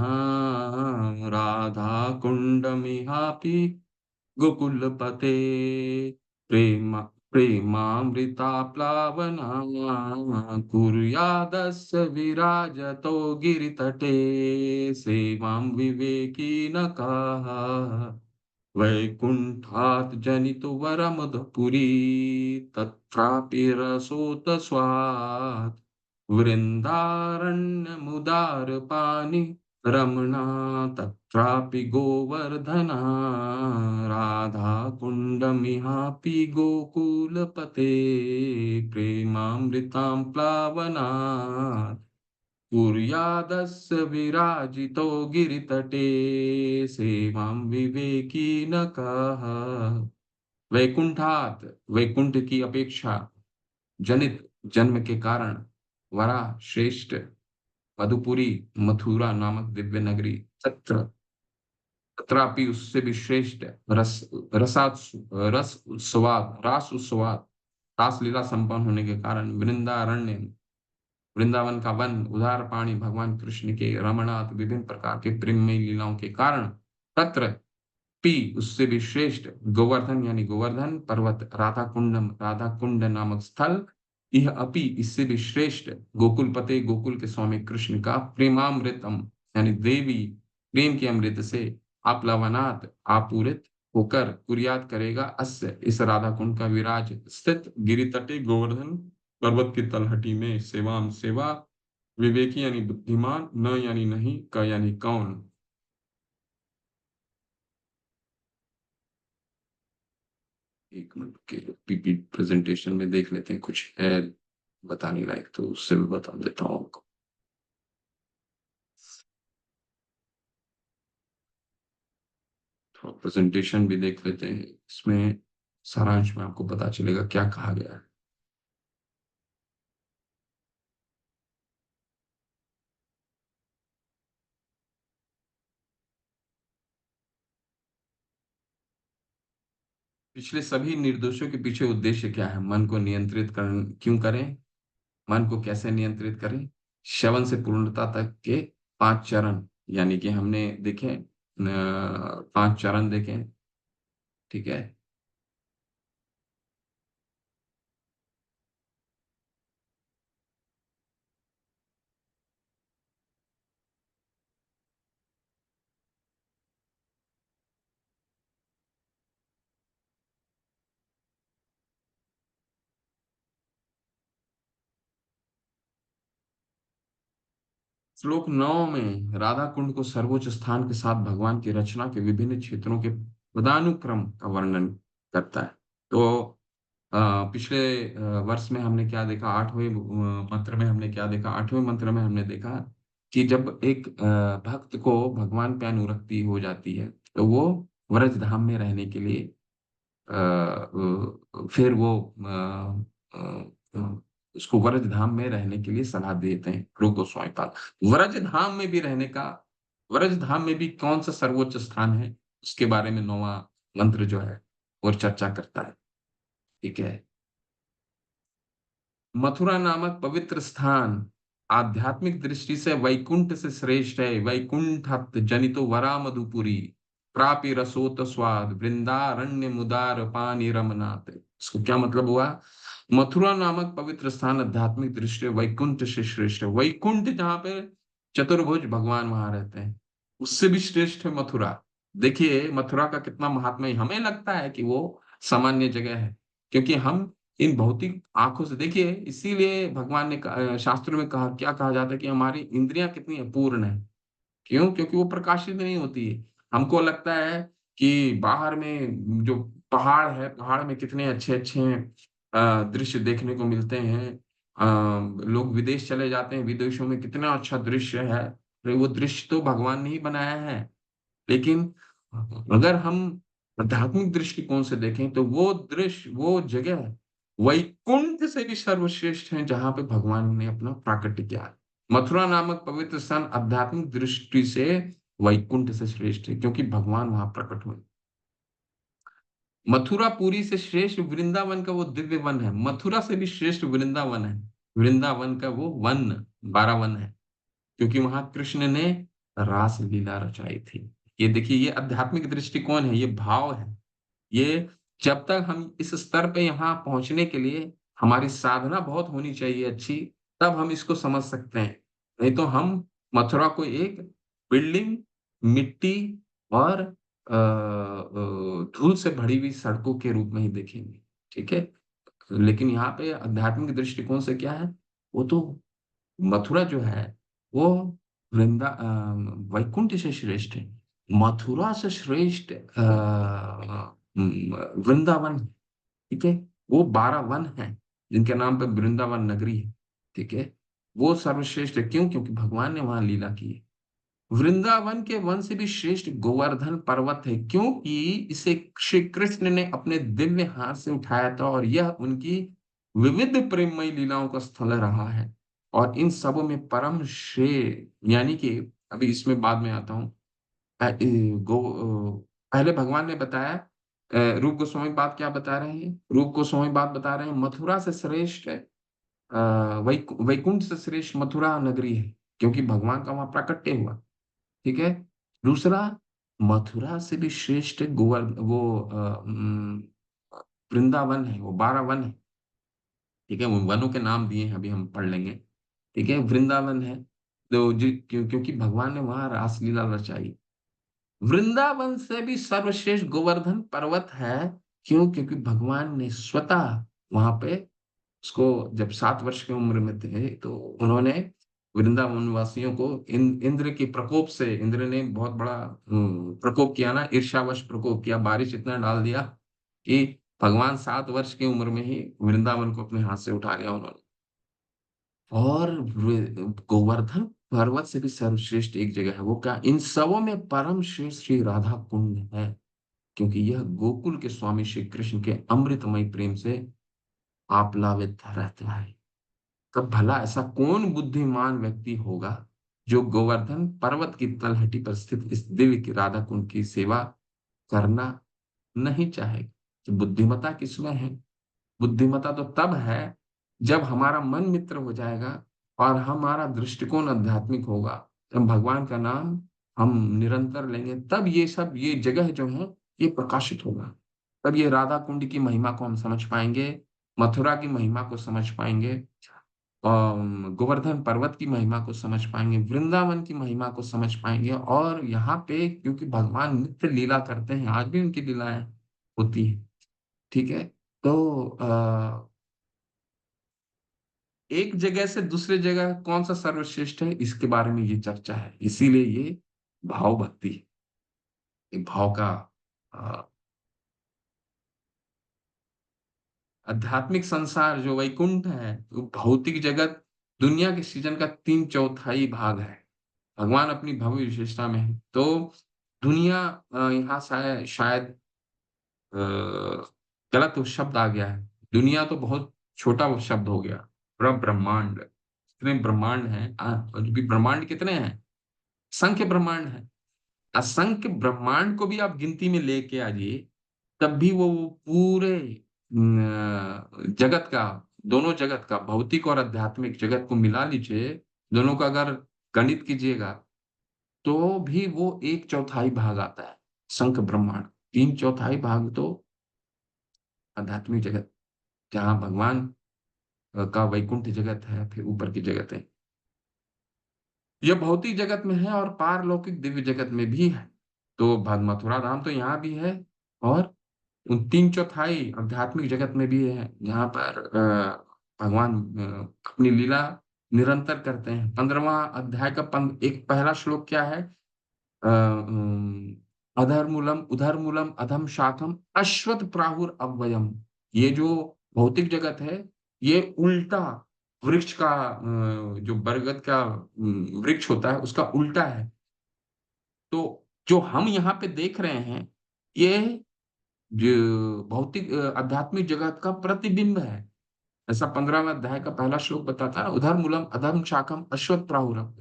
राधा कुण्डमिहापि गोकुलपते, प्रेम प्रेमामृताप्लावना कुर्यादस्य विराजतो गिरितटे, सेवां विवेकिनकाः वैकुण्ठात् जनितो वरमधुपुरी, तत्रापि रसोतस्वात् वृन्दारण्यमुदारपाणि रमणा, तत्रापि गोवर्धना राधा कुण्डमिहापि गोकुलपते, प्रेमामृतां प्लावना कुर्यादस्य विराजितो गिरितटे, सेवां विवेकिनकः वैकुंठात, वैकुंठ की अपेक्षा, जनित जन्म के कारण, वरा श्रेष्ठ, मधुपुरी मथुरा नामक दिव्य नगरी, तत्र तत्रापि उससे भी श्रेष्ठ, रसात रस उत्सवाद रास उत्सवाद रासलीला संपन्न होने के कारण, वृंदारण्य वृंदावन का वन, उदार पानी भगवान कृष्ण के, रमणात विभिन्न प्रकार के प्रेममयी लीलाओं के कारण, तत्र पी उससे भी श्रेष्ठ, गोवर्धन यानी गोवर्धन पर्वत, राधा कुंडम राधा कुंड नामक स्थल, यह अपि इससे भी श्रेष्ठ, गोकुलपते गोकुल के स्वामी कृष्ण का प्रेमामृतम यानी देवी प्रेम के अमृत से आप्लवनात् आपूरित होकर, कुर्यात करेगा अस्य इस राधा कुंड का विराज स्थित गिरि तटे गोवर्धन पर्वत की तलहटी में, सेवाम सेवा, विवेकी यानी बुद्धिमान, न यानी नहीं, क यानी कौन। एक मिनट के पीपी प्रेजेंटेशन में देख लेते हैं, कुछ है बताने लायक तो उससे भी बता देता हूँ आपको। थोड़ा प्रेजेंटेशन भी देख लेते हैं, इसमें सारांश में आपको पता चलेगा क्या कहा गया है। पिछले सभी निर्देशों के पीछे उद्देश्य क्या है? मन को नियंत्रित कर क्यों करें? मन को कैसे नियंत्रित करें? श्रवण से पूर्णता तक के 5 चरण, यानी कि हमने देखे 5 चरण देखे। ठीक है। श्लोक 9 में राधा कुंड को सर्वोच्च स्थान के साथ भगवान की रचना के विभिन्न क्षेत्रों के पदानुक्रम का वर्णन करता है। तो पिछले वर्ष में हमने क्या देखा? 8वें मंत्र में हमने क्या देखा? 8वें मंत्र में हमने देखा कि जब एक भक्त को भगवान पे अनुरक्ति हो जाती है तो वो व्रज धाम में रहने के लिए फिर वो उसको व्रज धाम में रहने के लिए सलाह देते हैं रूप गोस्वामी पाद। व्रज धाम में भी रहने का, व्रज धाम में भी कौन सा सर्वोच्च स्थान है उसके बारे में 9वां मंत्र जो है वो चर्चा करता है। ठीक है। मथुरा नामक पवित्र स्थान आध्यात्मिक दृष्टि से वैकुंठ से श्रेष्ठ है। वैकुंठत जनितो वरा मधुपुरी, प्रापि रसोत स्वाद वृंदारण्य मुदार पानी रमनाथ। इसको क्या मतलब हुआ? मथुरा नामक पवित्र स्थान आध्यात्मिक दृष्टि वैकुंठ से श्रेष्ठ है। वैकुंठ जहाँ पे चतुर्भुज भगवान वहां रहते हैं, उससे भी श्रेष्ठ है मथुरा। देखिए मथुरा का कितना महात्मा है। हमें लगता है कि वो सामान्य जगह है, क्योंकि हम इन भौतिक आंखों से देखिए, इसीलिए भगवान ने शास्त्रों में कहा, क्या कहा जाता है कि हमारी इंद्रियां कितनी अपूर्ण है। क्यों? क्योंकि वो प्रकाशित नहीं होती है। हमको लगता है कि बाहर में जो पहाड़ है, पहाड़ में कितने अच्छे-अच्छे दृश्य देखने को मिलते हैं। लोग विदेश चले जाते हैं, विदेशों में कितना अच्छा दृश्य है। अरे वो दृश्य तो भगवान ने ही बनाया है। लेकिन अगर हम आध्यात्मिक दृष्टिकोण से देखें तो वो दृश्य, वो जगह वैकुंठ से भी सर्वश्रेष्ठ है, जहां पे भगवान ने अपना प्राकट्य किया है। मथुरा नामक पवित्र स्थान आध्यात्मिक दृष्टि से वैकुंठ से श्रेष्ठ है, क्योंकि भगवान वहां प्रकट हुए। मथुरा पुरी से श्रेष्ठ वृंदावन का वो दिव्य वन है। मथुरा से भी श्रेष्ठ वृंदावन है। वृंदावन का वो वन 12 वन है, क्योंकि वहां कृष्ण ने रास लीला रचाई थी। ये देखिए, ये आध्यात्मिक दृष्टिकोण है, ये भाव है। ये जब तक हम इस स्तर पे यहाँ पहुंचने के लिए हमारी साधना बहुत होनी चाहिए अच्छी, तब हम इसको समझ सकते हैं। नहीं तो हम मथुरा को एक बिल्डिंग, मिट्टी और धूल से भरी हुई सड़कों के रूप में ही देखेंगे। ठीक है? लेकिन यहाँ पे आध्यात्मिक दृष्टिकोण से क्या है, वो तो मथुरा जो है वो वैकुंठ से श्रेष्ठ है। मथुरा से श्रेष्ठ वृंदावन। ठीक है? वो 12 वन है जिनके नाम पे वृंदावन नगरी है। ठीक है? वो सर्वश्रेष्ठ है। क्यों? क्योंकि भगवान ने वहां लीला की है। वृंदावन के वन से भी श्रेष्ठ गोवर्धन पर्वत है, क्योंकि इसे श्री कृष्ण ने अपने दिव्य हाथ से उठाया था, और यह उनकी विविध प्रेममयी लीलाओं का स्थल रहा है। और इन सबों में परम श्रेय, यानी कि अभी इसमें बाद में आता हूँ। पहले भगवान ने बताया, रूप गोस्वामी बात क्या बता रहे हैं? रूप गोस्वामी बात बता रहे हैं मथुरा से श्रेष्ठ है, वैकुंठ से श्रेष्ठ मथुरा नगरी है, क्योंकि भगवान का वहां प्राकट्य हुआ। ठीक है? दूसरा, मथुरा से भी श्रेष्ठ वृंदावन है, वो 12 वन है। ठीक है? वो वनों के नाम दिए हैं, अभी हम पढ़ लेंगे। ठीक है? वृंदावन है तो क्योंकि भगवान ने वहां रासलीला रचाई। वृंदावन से भी सर्वश्रेष्ठ गोवर्धन पर्वत है। क्यों? क्योंकि भगवान ने स्वतः वहां पे उसको, जब 7 वर्ष की उम्र में थे, तो उन्होंने वृंदावन वासियों को इंद्र के प्रकोप से, इंद्र ने बहुत बड़ा प्रकोप किया ना, ईर्ष्यावश प्रकोप किया, बारिश इतना डाल दिया कि भगवान 7 वर्ष की उम्र में ही वृंदावन को अपने हाथ से उठा लिया उन्होंने। और गोवर्धन पर्वत से भी सर्वश्रेष्ठ एक जगह है, वो क्या? इन सबों में परम श्रेष्ठ श्री राधा कुंड है, क्योंकि यह गोकुल के स्वामी श्री कृष्ण के अमृतमय प्रेम से आप्लावित रहता है। तब भला ऐसा कौन बुद्धिमान व्यक्ति होगा जो गोवर्धन पर्वत की तलहटी पर स्थित इस दिव्य की राधा कुंड की सेवा करना नहीं चाहेगा? तो बुद्धिमता किसमें है? बुद्धिमता तो तब है जब हमारा मन मित्र हो जाएगा और हमारा दृष्टिकोण आध्यात्मिक होगा, जब भगवान का नाम हम निरंतर लेंगे, तब ये सब, ये जगह जो है, ये प्रकाशित होगा। तब ये राधा कुंड की महिमा को हम समझ पाएंगे, मथुरा की महिमा को समझ पाएंगे, गोवर्धन पर्वत की महिमा को समझ पाएंगे, वृंदावन की महिमा को समझ पाएंगे। और यहाँ पे क्योंकि भगवान नित्य लीला करते हैं, आज भी उनकी लीलाएं होती है। ठीक है? तो एक जगह से दूसरे जगह कौन सा सर्वश्रेष्ठ है, इसके बारे में ये चर्चा है। इसीलिए ये भाव भक्ति है, ये भाव का अ, आध्यात्मिक संसार जो वैकुंठ है, वो भौतिक जगत दुनिया के सृजन का 3/4 भाग है। भगवान अपनी भव्य विशेषता में है। तो दुनिया, यहाँ शायद गलत शब्द आ गया है। दुनिया तो बहुत छोटा वो शब्द हो गया। ब्रह्मांड, कितने ब्रह्मांड हैं, क्योंकि ब्रह्मांड कितने हैं? असंख्य ब्रह्मांड है। असंख्य ब्रह्मांड को भी आप गिनती में लेके आ जाइए, तब भी वो पूरे जगत का, दोनों जगत का, भौतिक और आध्यात्मिक जगत को मिला लीजिए, दोनों का अगर गणित कीजिएगा, तो भी वो 1/4 भाग आता है। संख्य ब्रह्मांड 3/4 भाग तो आध्यात्मिक जगत। जहाँ भगवान का वैकुंठ जगत है, फिर ऊपर की जगत है। यह भौतिक जगत में है और पारलौकिक दिव्य जगत में भी है। तो मथुरा धाम तो यहाँ भी है, और उन 3/4 आध्यात्मिक जगत में भी है, जहाँ पर भगवान अपनी लीला निरंतर करते हैं। 15वां अध्याय का एक पहला श्लोक क्या है? अधर्मूलम उधर्मूलम अधम शाखम अश्वत्थ प्राहुर अव्ययम। ये जो भौतिक जगत है, ये उल्टा वृक्ष का, जो बरगद का वृक्ष होता है, उसका उल्टा है। तो जो हम यहाँ पे देख रहे हैं, ये जो भौतिक आध्यात्मिक जगत का प्रतिबिंब है। ऐसा 15वें अध्याय का पहला श्लोक बताता है, उधर मूलम अधम शाखम अश्वत्थ प्राहुरम।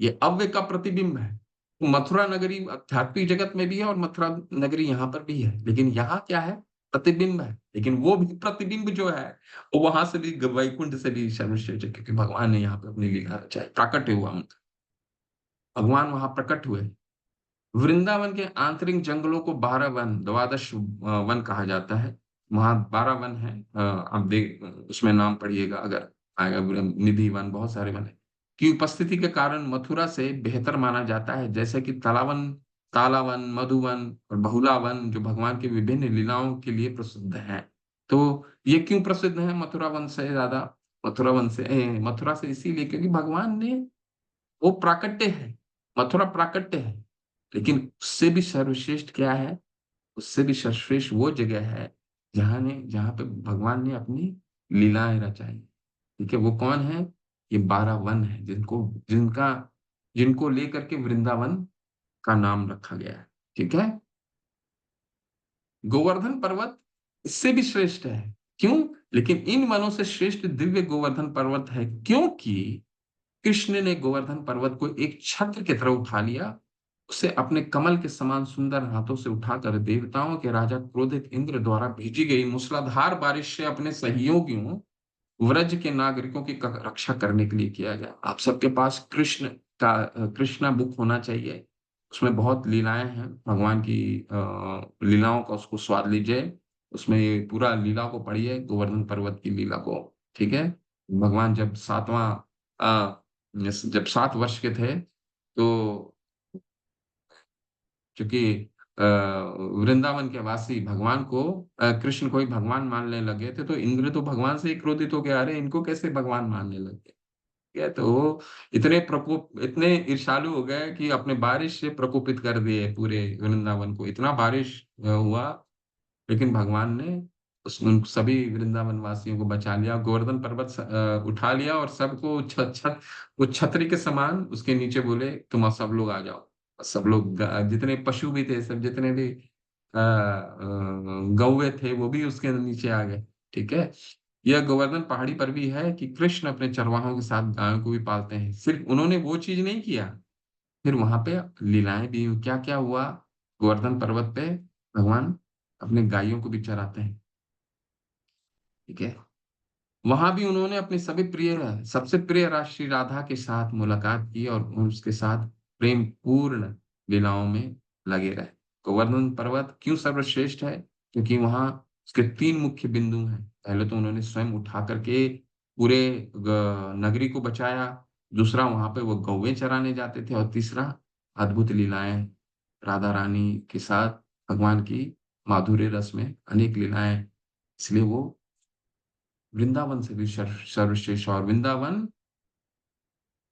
ये अव्य का प्रतिबिंब है। तो मथुरा नगरी आध्यात्मिक जगत में भी है और मथुरा नगरी यहाँ पर भी है, लेकिन यहाँ क्या है? प्रतिबिंब है। लेकिन वो भी प्रतिबिंब जो है, वो वहां से भी, वैकुंठ से भी सर्वश्रेष्ठ है, क्योंकि भगवान ने यहाँ पे अपनी लीला रचाई, प्राकट हुआ उनका, भगवान वहां प्रकट हुए। वृंदावन के आंतरिक जंगलों को 12 वन, द्वादश वन कहा जाता है। वहां 12 वन है। आप देख, उसमें नाम पढ़िएगा अगर आएगा, निधि वन, बहुत सारे वन है की उपस्थिति के कारण मथुरा से बेहतर माना जाता है। जैसे कि तालावन, मधुवन और बहुला वन, जो भगवान की विभिन्न लीलाओं के लिए प्रसिद्ध है। तो ये क्यों प्रसिद्ध है मथुरा वन से ज्यादा? मथुरा से इसीलिए क्योंकि भगवान ने, वो प्राकट्य है, मथुरा प्राकट्य है। लेकिन उससे भी सर्वश्रेष्ठ क्या है? उससे भी सर्वश्रेष्ठ वो जगह है जहाँ पे भगवान ने अपनी लीलाएं रचाई। ठीक है, वो कौन है? ये 12 वन है, जिनको लेकर के वृंदावन का नाम रखा गया है। ठीक है। गोवर्धन पर्वत इससे भी श्रेष्ठ है। क्यों? लेकिन इन वनों से श्रेष्ठ दिव्य गोवर्धन पर्वत है, क्योंकि कृष्ण ने गोवर्धन पर्वत को एक छत्र की तरह उठा लिया। उसे अपने कमल के समान सुंदर हाथों से उठाकर देवताओं के राजा क्रोधित इंद्र द्वारा भेजी गई मूसलाधार बारिश से अपने सहयोगियों व्रज के नागरिकों की रक्षा करने के लिए किया गया। आप सबके पास कृष्णा बुक होना चाहिए। उसमें बहुत लीलाएं हैं भगवान की, लीलाओं का उसको स्वाद लीजिए। उसमें ये पूरा लीला को पढ़िए, गोवर्धन पर्वत की लीला को। ठीक है। भगवान जब 7 वर्ष के थे, तो चूंकि वृंदावन के वासी भगवान को, कृष्ण को ही भगवान मानने लगे थे, तो इंद्र तो भगवान से ही क्रोधित हो गया, अरे इनको कैसे भगवान मानने लगे। ठीक है। तो इतने ईर्ष्यालु हो गए कि अपने बारिश से प्रकोपित कर दिए पूरे वृंदावन को। इतना बारिश हुआ, लेकिन भगवान ने उन सभी वृंदावन वासियों को बचा लिया, गोवर्धन पर्वत उठा लिया और सबको वो छतरी के समान उसके नीचे बोले, तुम सब लोग आ जाओ। सब लोग, जितने पशु भी थे, सब जितने भी गौवे थे, वो भी उसके नीचे आ गए। ठीक है। यह गोवर्धन पहाड़ी पर भी है कि कृष्ण अपने चरवाहों के साथ गायों को भी पालते हैं। सिर्फ उन्होंने वो चीज नहीं किया, फिर वहां पे लीलाएं भी क्या क्या हुआ। गोवर्धन पर्वत पे भगवान अपने गायों को भी चराते हैं। ठीक है। वहां भी उन्होंने अपनी सबसे प्रिय राशि राधा के साथ मुलाकात की और उसके साथ प्रेम पूर्ण लीलाओं में लगे रहे। गोवर्धन पर्वत क्यों सर्वश्रेष्ठ है? क्योंकि वहां उसके 3 मुख्य बिंदु हैं। पहले तो उन्होंने स्वयं उठा करके पूरे नगरी को बचाया। दूसरा, वहां पे वो गौवें चराने जाते थे। और तीसरा, अद्भुत लीलाएं राधा रानी के साथ, भगवान की माधुर्य रस में अनेक लीलाएं, इसलिए वो वृंदावन से भी सर्वश्रेष्ठ, और वृंदावन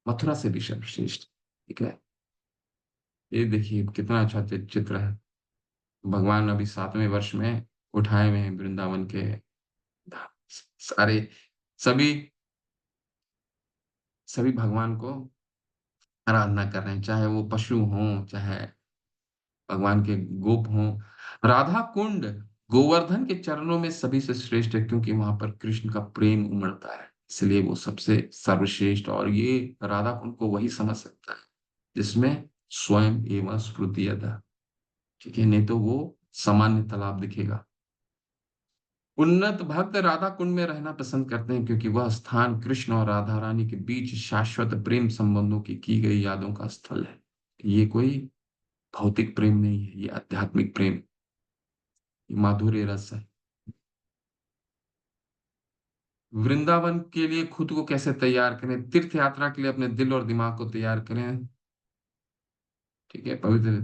मथुरा से भी सर्वश्रेष्ठ। ठीक है। ये देखिए कितना अच्छा चित्र है। भगवान अभी 7वें वर्ष में उठाए हुए हैं वृंदावन के धाम। सारे सभी सभी भगवान को आराधना कर रहे हैं, चाहे वो पशु हों, चाहे भगवान के गोप हों। राधा कुंड गोवर्धन के चरणों में सभी से श्रेष्ठ है, क्योंकि वहां पर कृष्ण का प्रेम उमड़ता है, इसलिए वो सबसे सर्वश्रेष्ठ। और ये राधा कुंड को वही समझ सकता है जिसमें स्वयं एवं स्फूर्ति अदा। ठीक है, नहीं तो वो सामान्य तालाब दिखेगा। उन्नत भक्त राधा कुंड में रहना पसंद करते हैं, क्योंकि वह स्थान कृष्ण और राधा रानी के बीच शाश्वत प्रेम संबंधों की गई यादों का स्थल है। ये कोई भौतिक प्रेम नहीं है, ये आध्यात्मिक प्रेम, ये माधुर्य रस है। वृंदावन के लिए खुद को कैसे तैयार करें, तीर्थ यात्रा के लिए अपने दिल और दिमाग को तैयार करें। ठीक है, पवित्र।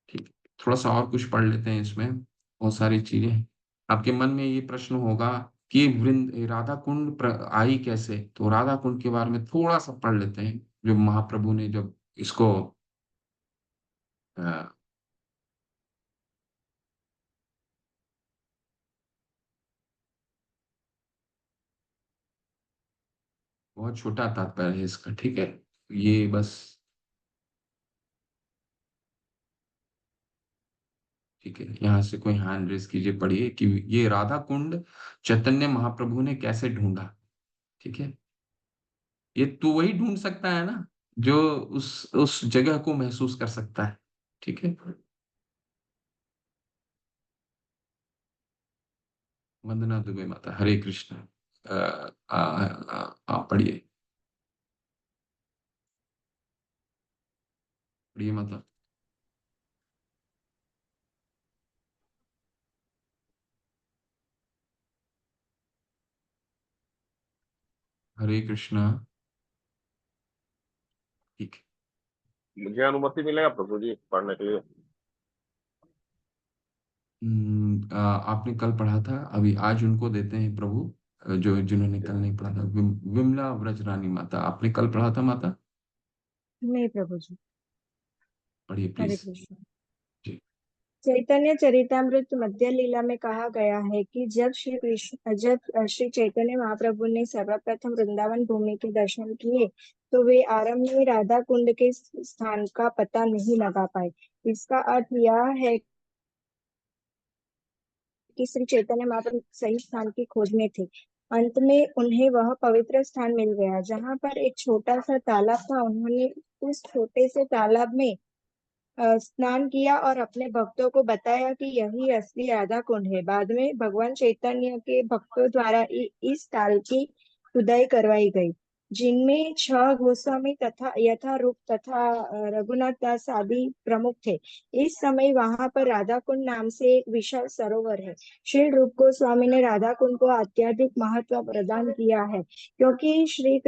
ठीक है, थोड़ा सा और कुछ पढ़ लेते हैं इसमें, बहुत सारी चीजें। आपके मन में ये प्रश्न होगा कि राधा कुंड आई कैसे, तो राधा कुंड के बारे में थोड़ा सा पढ़ लेते हैं। जो महाप्रभु ने जब इसको अ, बहुत छोटा तात्पर्य है इसका, ठीक है, ये बस। ठीक है, यहाँ से कोई हैंड रेस कीजिए, पढ़िए कि ये राधा कुंड चैतन्य महाप्रभु ने कैसे ढूंढा। ठीक है, ये तू वही ढूंढ सकता है ना जो उस जगह को महसूस कर सकता है। ठीक है, वंदना दुबे माता, हरे कृष्ण। आप पढ़िए, पढ़िए माता। हरे कृष्णा। ठीक है। मुझे अनुमति मिलेगा प्रभु जी पढ़ने के लिए? आपने कल पढ़ा था, अभी आज उनको देते हैं प्रभु, जो जिन्होंने कल नहीं पढ़ा था, विमला व्रजरानी माता, आपने कल पढ़ा था माता। नहीं प्रभु जी। पढ़िए हरे प्लीज। कृष्ण। जी। चैतन्य चरितामृत मध्य लीला में कहा गया है कि जब श्री चैतन्य महाप्रभु ने सर्वप्रथम वृंदावन भूमि के दर्शन किए तो वे आरंभ में राधा कुंड के स्थान का पता नहीं लगा पाए। इसका अर्थ यह है कि श्री चैतन्य महाप्रभु सही स्थान की खोज में थे। अंत में उन्हें वह पवित्र स्थान मिल गया जहाँ पर एक छोटा सा तालाब था। उन्होंने उस छोटे से तालाब में स्नान किया और अपने भक्तों को बताया कि यही असली राधा कुंड है। बाद में भगवान चैतन्य के भक्तों द्वारा इस ताल की खुदाई करवाई गई, जिनमें 6 गोस्वामी तथा यथारूप तथा रघुनाथ दास आदि प्रमुख थे। इस समय वहां पर राधा कुंड नाम से एक विशाल सरोवर है। श्री रूप गोस्वामी ने राधा कुंड को अत्यधिक महत्व प्रदान किया है क्योंकि श्री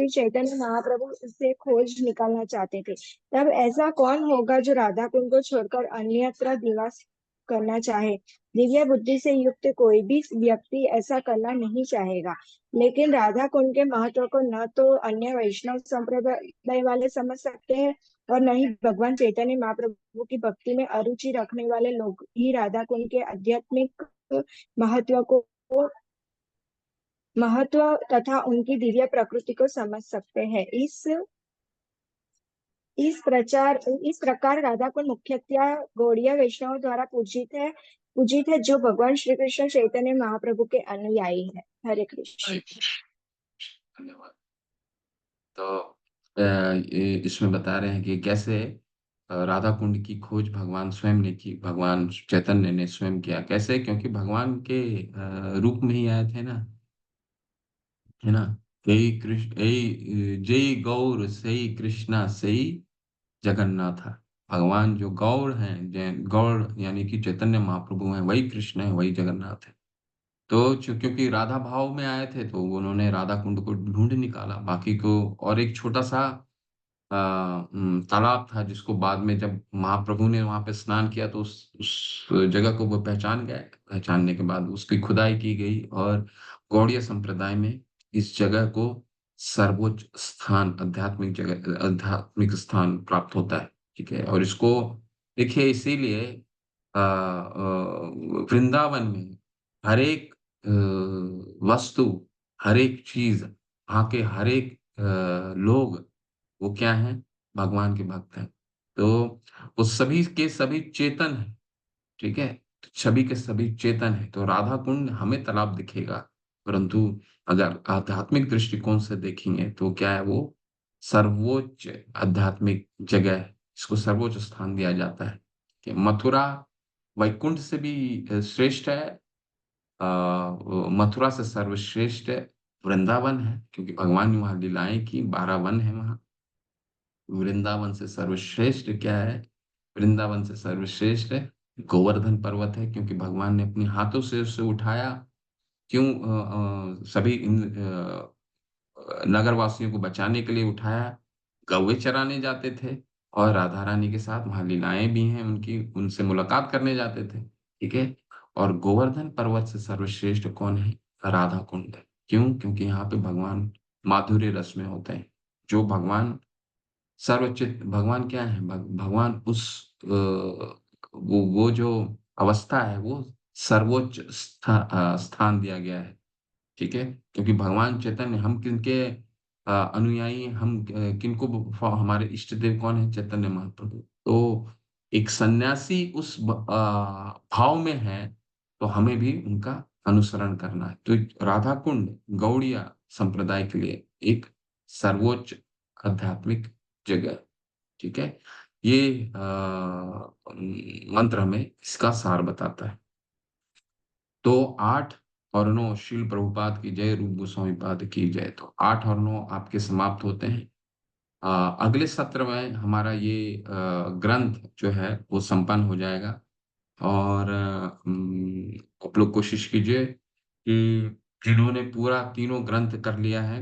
चैतन्य महाप्रभु से खोज निकालना चाहते थे। तब ऐसा कौन होगा जो राधा कुंड को छोड़कर अन्यत्र निवास करना चाहे। दिव्य बुद्धि से युक्त कोई भी व्यक्ति ऐसा करना नहीं चाहेगा। लेकिन राधा कुंड के महत्व को न तो अन्य वैष्णव संप्रदाय वाले समझ सकते हैं और न ही भगवान चैतन्य महाप्रभु की भक्ति में अरुचि रखने वाले लोग ही राधा कुंड के आध्यात्मिक महत्व को महत्व तथा उनकी दिव्य प्रकृति को समझ सकते हैं। इस प्रकार राधा कुंड मुख्यतया गौड़ीय वैष्णव द्वारा पूजित है जो भगवान श्री कृष्ण चैतन्य महाप्रभु के अनुयायी है। हरे कृष्ण। हरे कृष्ण, धन्यवाद। तो इसमें बता रहे हैं कि कैसे राधा कुंड की खोज भगवान स्वयं ने की, भगवान चैतन्य ने स्वयं किया। कैसे? क्योंकि भगवान के रूप में ही आए थे ना, है ना। यही कृष्ण, यही जय गौर सही कृष्णा सही जगन्नाथ। भगवान जो गौर हैं, गौर यानी कि चैतन्य महाप्रभु हैं, वही कृष्ण है, वही जगन्नाथ है। तो क्योंकि राधा भाव में आए थे तो उन्होंने राधा कुंड को ढूंढ निकाला, बाकी को। और एक छोटा सा तालाब था जिसको बाद में जब महाप्रभु ने वहां पे स्नान किया तो उस जगह को वो पहचान गए। पहचानने के बाद उसकी खुदाई की गई और गौड़ीय संप्रदाय में इस जगह को सर्वोच्च स्थान, आध्यात्मिक जगह, आध्यात्मिक स्थान प्राप्त होता है। ठीक है, और इसको देखिए इसीलिए वृंदावन में हर एक वस्तु, हर एक चीज, वहाँ के हर एक लोग, वो क्या है? भगवान के भक्त हैं। तो वो सभी के सभी चेतन है। ठीक है, तो सभी के सभी चेतन है। तो राधा कुंड हमें तालाब दिखेगा, परंतु अगर आध्यात्मिक दृष्टिकोण से देखेंगे तो क्या है? वो सर्वोच्च आध्यात्मिक जगह है, इसको सर्वोच्च स्थान दिया जाता है। कि मथुरा वैकुंठ से भी श्रेष्ठ है। मथुरा से सर्वश्रेष्ठ वृंदावन है, क्योंकि भगवान ने वहां लीलाएं की, 12 वन है वहां। वृंदावन से सर्वश्रेष्ठ क्या है? वृंदावन से सर्वश्रेष्ठ गोवर्धन पर्वत है क्योंकि भगवान ने अपने हाथों से उसे उठाया। क्यों? सभी नगरवासियों को बचाने के लिए उठाया। गौवे चराने जाते थे और राधा रानी के साथ वहां लीलाएं भी हैं उनकी, उनसे मुलाकात करने जाते थे। ठीक है। और गोवर्धन पर्वत से सर्वश्रेष्ठ कौन है? राधा कुंड है। क्यों? क्योंकि यहाँ पे भगवान माधुर्य रस में होते हैं। जो भगवान सर्वचित भगवान क्या है? भगवान उस वो जो अवस्था है वो सर्वोच्च स्थान दिया गया है। ठीक है। क्योंकि भगवान चैतन्य, हम किनके अनुयायी, हम किनको हमारे इष्ट देव कौन है? चैतन्य महाप्रभु। तो एक सन्यासी उस भाव में है तो हमें भी उनका अनुसरण करना है। तो राधा कुंड गौड़िया संप्रदाय के लिए एक सर्वोच्च आध्यात्मिक जगह। ठीक है। ये मंत्र हमें इसका सार बताता है। तो 8 और 9 श्रील प्रभुपाद की जय, रूप गोस्वामी पाद की जय। तो 8 और 9 आपके समाप्त होते हैं। अगले सत्र में हमारा ये ग्रंथ जो है वो संपन्न हो जाएगा। और आप लोग कोशिश कीजिए कि जिन्होंने पूरा तीनों ग्रंथ कर लिया है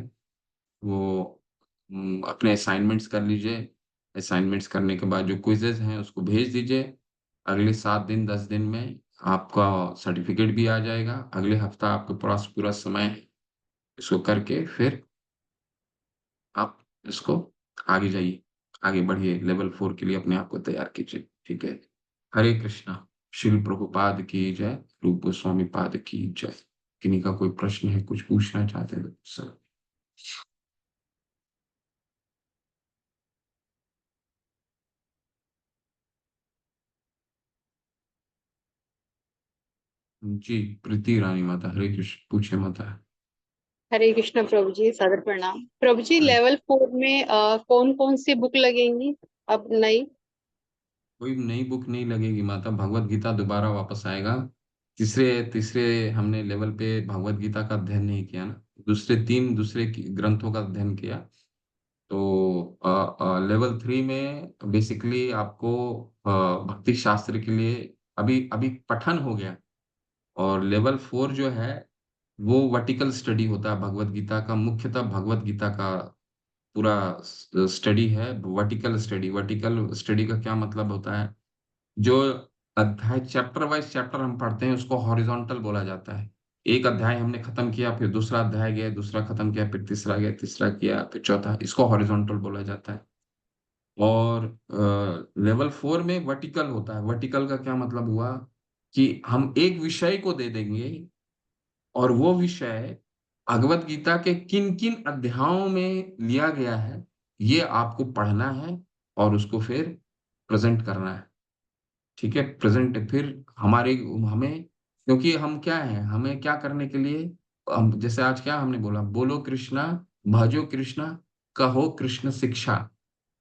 वो अपने असाइनमेंट्स कर लीजिए। असाइनमेंट्स करने के बाद जो क्विजेज हैं उसको भेज दीजिए। अगले 7 दिन 10 दिन में आपका सर्टिफिकेट भी आ जाएगा। अगले हफ्ता आपके पास पूरा समय है इसको करके फिर आप इसको आगे जाइए, आगे बढ़िए, लेवल 4 के लिए अपने आप को तैयार कीजिए। ठीक है। हरे कृष्णा। श्रील प्रभुपाद की जय, रूप गोस्वामी पाद की जय। किन्हीं का कोई प्रश्न है, कुछ पूछना चाहते हैं सर? जी, प्रीति रानी माता, हरे कृष्ण, पूछे माता। हरे कृष्ण प्रभु जी, सादर प्रणाम प्रभु जी। हाँ, लेवल 4 में कौन कौन सी बुक लगेंगी अब नई? कोई नई बुक नहीं लगेगी माता, भगवत गीता दोबारा वापस आएगा। तीसरे तीसरे हमने लेवल पे भगवत गीता का अध्ययन नहीं किया ना, दूसरे ग्रंथों का अध्ययन किया। तो लेवल 3 में बेसिकली आपको भक्ति शास्त्र के लिए अभी अभी पठन हो गया। और लेवल 4 जो है वो वर्टिकल स्टडी होता है भगवत गीता का, मुख्यतः भगवत गीता का पूरा स्टडी है। वर्टिकल स्टडी का क्या मतलब होता है? जो अध्याय चैप्टर वाइज चैप्टर हम पढ़ते हैं उसको हॉरिजॉन्टल बोला जाता है। एक अध्याय हमने खत्म किया, फिर दूसरा अध्याय गया, दूसरा खत्म किया, फिर तीसरा गया, तीसरा किया, फिर चौथा, इसको हॉरिजॉन्टल बोला जाता है। और लेवल 4 में वर्टिकल होता है। वर्टिकल का क्या मतलब हुआ कि हम एक विषय को दे देंगे और वो विषय भगवत गीता के किन किन अध्यायों में लिया गया है ये आपको पढ़ना है और उसको फिर प्रेजेंट करना है। ठीक है। प्रेजेंट फिर हमारे हमें, क्योंकि हम क्या है, हमें क्या करने के लिए, हम जैसे आज क्या हमने बोला, बोलो कृष्णा, भजो कृष्णा, कहो कृष्ण शिक्षा।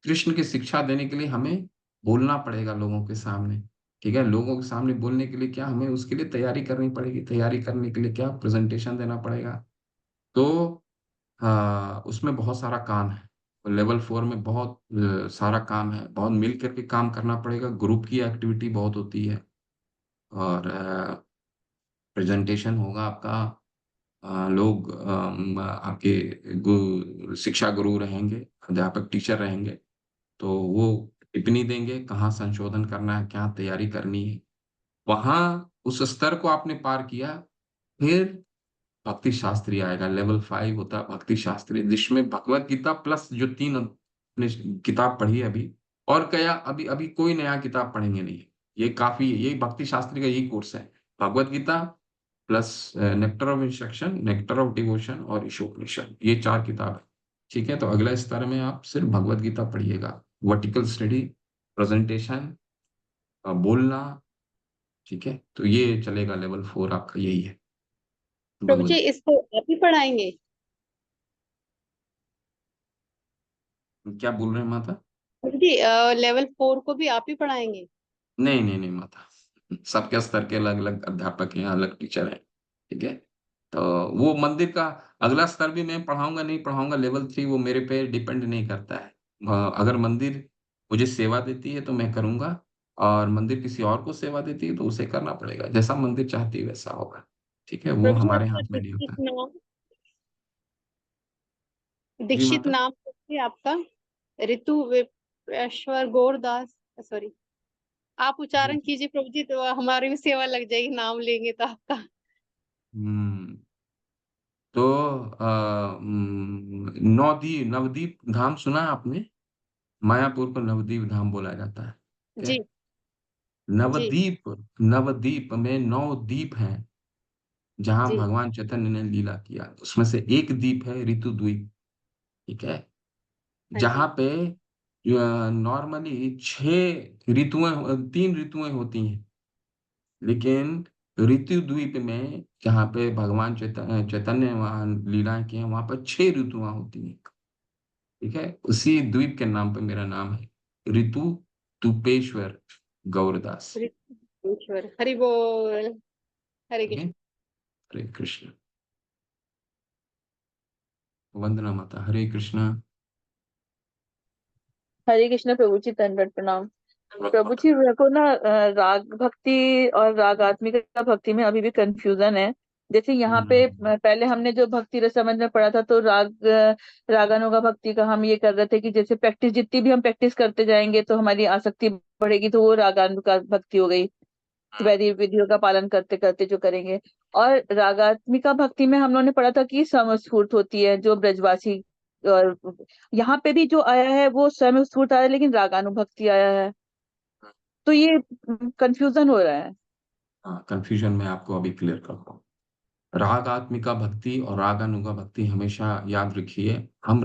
कृष्ण की शिक्षा देने के लिए हमें बोलना पड़ेगा लोगों के सामने। ठीक है। लोगों के सामने बोलने के लिए क्या, हमें उसके लिए तैयारी करनी पड़ेगी। तैयारी करने के लिए क्या, प्रेजेंटेशन देना पड़ेगा। तो उसमें बहुत सारा काम है। लेवल 4 में बहुत सारा काम है, बहुत मिल करके काम करना पड़ेगा, ग्रुप की एक्टिविटी बहुत होती है। और प्रेजेंटेशन होगा आपका। लोग आपके शिक्षा गुरु रहेंगे, अध्यापक टीचर रहेंगे। तो वो टिप्पणी देंगे, कहाँ संशोधन करना है, क्या तैयारी करनी है। वहां उस स्तर को आपने पार किया, फिर भक्ति शास्त्री आएगा। लेवल 5 होता है भक्ति शास्त्री, जिसमें भगवत गीता प्लस जो 3 अपने किताब पढ़ी है अभी, और क्या, अभी अभी कोई नया किताब पढ़ेंगे नहीं। ये काफी, ये भक्ति शास्त्री का यही कोर्स है। Bhagavad Gita plus nectar of instruction, nectar of devotion और ईशोपनिषद, ये 4 किताब है। ठीक है। तो अगला स्तर में आप सिर्फ भगवत गीता पढ़िएगा, वर्टिकल स्टडी, प्रेजेंटेशन, बोलना। ठीक है। तो ये चलेगा, लेवल 4 आपका यही है प्रभु जी, भगवत। इसको आप ही पढ़ाएंगे? क्या बोल रहे हैं माता? प्रभु जी, लेवल 4 को भी आप ही पढ़ाएंगे? नहीं नहीं नहीं माता, सबके स्तर के अलग अलग अध्यापक हैं, अलग टीचर हैं। ठीक है। तो वो मंदिर का अगला स्तर भी मैं पढ़ाऊंगा नहीं पढ़ाऊंगा, लेवल 3 वो मेरे पे डिपेंड नहीं करता है। अगर मंदिर मुझे सेवा देती है तो मैं करूंगा, और मंदिर किसी और को सेवा देती है तो उसे करना पड़ेगा, जैसा मंदिर चाहती है वैसा होगा। ठीक है, वो प्रभु जी, हमारे आपका हाथ में नहीं होता। जी दीक्षित माता। नाम है आपका? ऋतु विश्वेश्वर गौरदास, सॉरी, आप जी उच्चारण कीजिए प्रभु जी, तो हमारी भी सेवा लग जाएगी, नाम लेंगे तो आपका। हम्म तो नवदीप धाम सुना है आपने? मायापुर को नवदीप धाम बोला जाता है। ठीक जी है। जी नवदीप, नवदीप में 9 दीप हैं जहां जी। भगवान चैतन्य ने लीला किया, उसमें से एक दीप है ऋतु द्वीप। ठीक है। हाँ जहां जी। पे नॉर्मली 3 ऋतुएं होती हैं, लेकिन ऋतु द्वीप में जहाँ पे भगवान चैतन्य वहां लीलाएं की हैं, वहां पर 6 ऋतुआं होती हैं। ठीक है, उसी द्वीप के नाम पे मेरा नाम है, ऋतु तुपेश्वर गौरदास। ईश्वर हरि बोल। हरे ठीक है। कृष्ण। हरे कृष्ण। वंदना माता। हरे कृष्णा। हरे कृष्ण प्रभु जी, दंडवत प्रणाम। प्रभु माता। जी, मेरे को ना राग भक्ति और रागात्मिका भक्ति में अभी भी कंफ्यूजन है। जैसे यहाँ पे पहले हमने जो भक्ति रस समझ में पढ़ा था, तो रागानुगा भक्ति का हम ये कर रहे थे कि जैसे प्रैक्टिस, जितनी भी हम प्रैक्टिस करते जाएंगे तो हमारी आसक्ति बढ़ेगी, तो वो रागानुगा भक्ति हो गई, वैदिक विधियों का पालन करते करते जो करेंगे। और रागात्मिका भक्ति में हम लोगों ने पढ़ा था कि समस्फूर्त होती है, जो ब्रजवासी। और यहाँ पे भी जो आया है वो समस्फूर्त आया है, लेकिन रागानुभक्ति आया है, तो ये कंफ्यूजन हो रहा है। हाँ, कंफ्यूजन मैं आपको अभी क्लियर करता हूँ। रागात्मिका भक्ति और रागानुगा भक्ति हमेशा याद रखिए। हम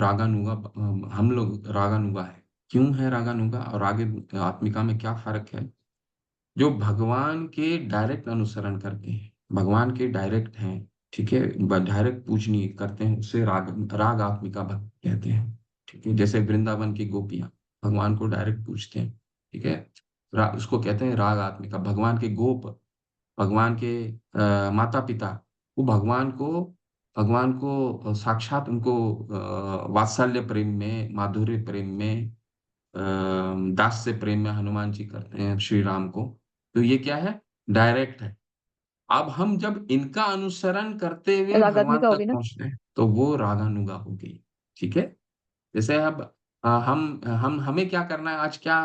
लोग रागानुगा है। क्यों है रागानुगा और राग आत्मिका में क्या फर्क है? जो भगवान के डायरेक्ट अनुसरण करते हैं, भगवान के डायरेक्ट हैं, ठीक है, डायरेक्ट पूजनीय करते हैं, उसे राग आत्मिका भक्ति कहते हैं। ठीक है, जैसे वृंदावन की गोपियां भगवान को डायरेक्ट पूजते हैं। ठीक है, उसको कहते हैं राग आत्मिका। भगवान के गोप, भगवान के माता पिता, वो भगवान को साक्षात उनको वात्सल्य प्रेम में, माधुर्य प्रेम में, दास्य प्रेम में हनुमान जी करते हैं श्री राम को। तो ये क्या है? डायरेक्ट है। अब हम जब इनका अनुसरण करते हुए भगवान रागात्मिका तक होगी ना। पहुंचते हैं तो वो रागानुगा हो गई। ठीक है। जैसे अब हम हमें क्या करना है, आज क्या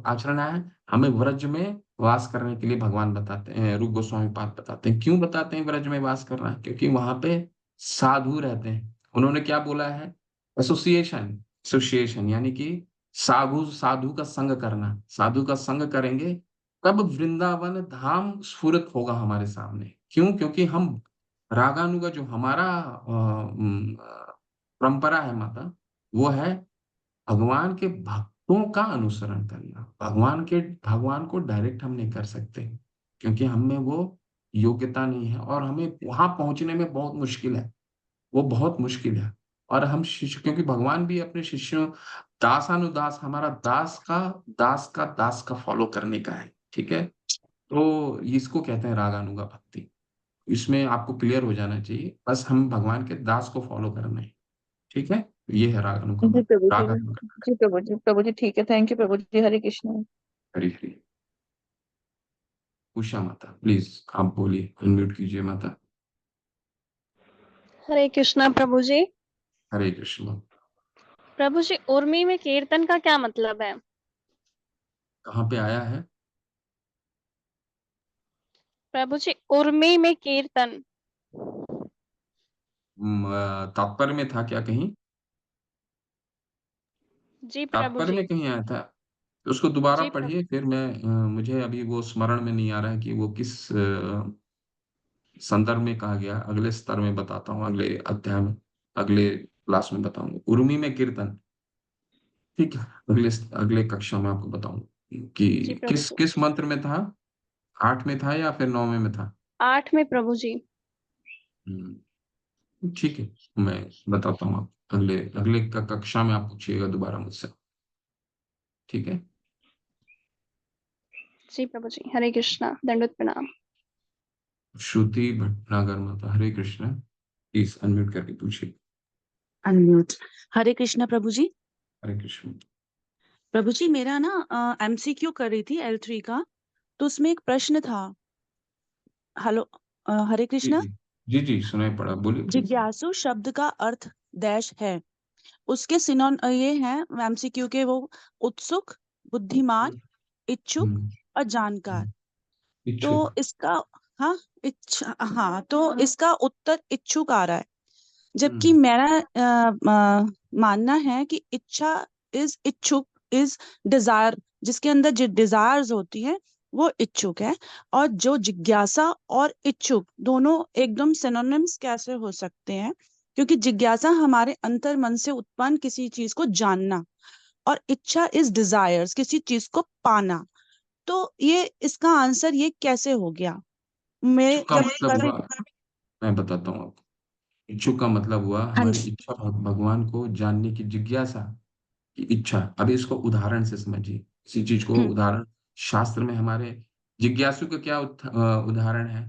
आचरण है? हमें व्रज में वास करने के लिए भगवान बताते हैं, रूप गोस्वामी पाद बताते हैं। क्यों बताते हैं व्रज में वास करना? क्योंकि वहां पे साधु रहते हैं। उन्होंने क्या बोला है? एसोसिएशन, एसोसिएशन यानी कि साधु साधु का संग करना। साधु का संग करेंगे तब वृंदावन धाम स्फुरित होगा हमारे सामने। क्यों? क्योंकि हम रागानुगा, जो हमारा परंपरा है माता, वो है भगवान के भक्तों का अनुसरण करना। भगवान को डायरेक्ट हम नहीं कर सकते, क्योंकि हम में वो योग्यता नहीं है और हमें वहां पहुंचने में बहुत मुश्किल है। वो बहुत मुश्किल है। और हम शिष्य, क्योंकि भगवान भी अपने शिष्यों, दासानुदास, हमारा दास का फॉलो करने का है। ठीक है। तो इसको कहते हैं रागानुगा भक्ति। इसमें आपको क्लियर हो जाना चाहिए, बस हम भगवान के दास को फॉलो करना है। ठीक है। ये है रागानुगा जी भक्ति, प्रभु जी। रागानुगा। जी प्रभु जी, प्रभु जी ठीक है, थैंक यू प्रभु जी, हरे कृष्ण। हरी हरी। उषा माता प्लीज आप बोलिए, अनम्यूट कीजिए माता। हरे कृष्णा प्रभु जी। हरे कृष्ण। प्रभु जी, उर्मी में कीर्तन का क्या मतलब है? कहाँ पे आया है? प्रभु जी, उर्मी में कीर्तन। तात्पर्य में था क्या कहीं? जी प्रभु तात्पर्य जी। में कहीं आया था? तो उसको दोबारा जी प्रभु। पढ़िए, फिर मैं मुझे अभी वो स्मरण में नहीं आ रहा है कि वो किस संदर्भ में कहा गया। अगले स्तर में बताता हूँ, अगले अध्याय में, अगले क्लास में बताऊंगा उर्मी में कीर्तन। ठीक है, अगले अगले कक्षा में आपको बताऊंगा कि जी प्रभु किस जी। किस मंत्र में था। 8 में था या फिर 9वें में था? 8 में प्रभु जी। ठीक है, मैं बताता हूँ आप अगले अगले कक्षा में। आप पूछिएगा दोबारा मुझसे। ठीक है। जी प्रभु जी, हरे कृष्णा, दंडवत प्रणाम। श्रुति भटनागर माता। हरे कृष्ण। प्लीज अनम्यूट करके पूछिए। अनम्यूट। हरे कृष्णा प्रभु जी। हरे कृष्ण। प्रभु जी मेरा ना एमसीक्यू कर रही थी L3 का, तो उसमें एक प्रश्न था। हेलो, हरे जी कृष्णा। जी जी जी, सुनाई पड़ा, बोलिए प्लीज। जिज्ञासु शब्द का अर्थ डैश है, उसके ये हैं एमसीक्यू के वो: उत्सुक, बुद्धिमान, इच्छुक हम्म, और जानकार। तो इच्छुक। इसका, हाँ, हाँ, तो इसका उत्तर इच्छुक आ रहा है, जबकि हम्म मेरा मानना है कि इच्छा इच्छुक इज डिजायर, जिसके अंदर जो डिजायर्स होती है वो इच्छुक है। और जो जिज्ञासा और इच्छुक दोनों एकदम सिनोनिम्स कैसे हो सकते हैं? क्योंकि जिज्ञासा हमारे अंतर मन से उत्पन्न किसी चीज को जानना, और इच्छा इज डिजायर्स, किसी चीज को पाना। तो ये इसका आंसर ये कैसे हो गया? मैं इच्छुक का जब मतलब कर रही, हुआ, मैं बताता हूँ आपको। इच्छुक का मतलब हुआ हाँ हमारी जी, इच्छा, भगवान को जानने की जिज्ञासा की इच्छा। अभी इसको उदाहरण से समझिए, इसी चीज को हम्म उदाहरण, शास्त्र में हमारे जिज्ञासु का क्या उदाहरण है?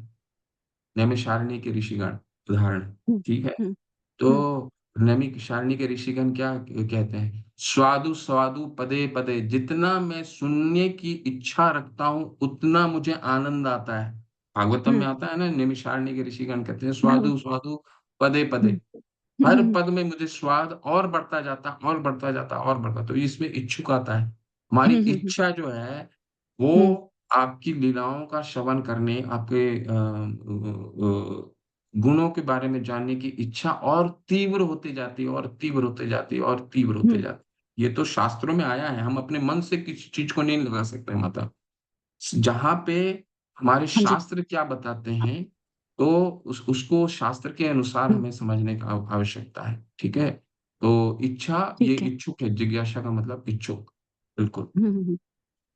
नैमिषारण्य के ऋषिगण उदाहरण है, हम्म ठीक है। हम्म हम्म तो नैमिषारण्य के ऋषिगण क्या कहते हैं? स्वादु स्वादु पदे पदे, जितना मैं सुनने की इच्छा रखता हूं उतना मुझे आनंद आता है। भागवतम में हम्म आता है ना, नैमिषारण्य के ऋषिगण कहते हैं हम्म स्वादु स्वादु पदे पदे, हम्म हर हम्म पद में मुझे स्वाद और बढ़ता जाता, और बढ़ता जाता, और बढ़ता। तो इसमें इच्छुक आता है। हमारी हम्म इच्छा जो है वो हम्म आपकी लीलाओं का श्रवण करने, आपके गुणों के बारे में जानने की इच्छा और तीव्र होती जाती है, और तीव्र होते जाती है, और तीव्र होते हम्म, जाती है। ये तो शास्त्रों में आया है, हम अपने मन से किसी चीज को नहीं लगा सकते माता। जहां पे हमारे हाँ जी, शास्त्र क्या बताते हैं, तो उसको शास्त्र के अनुसार हम्म, हमें समझने का आवश्यकता है, ठीक है। तो इच्छा, ये ठीक है, इच्छुक है, जिज्ञासा का मतलब इच्छुक, बिल्कुल। हम्म,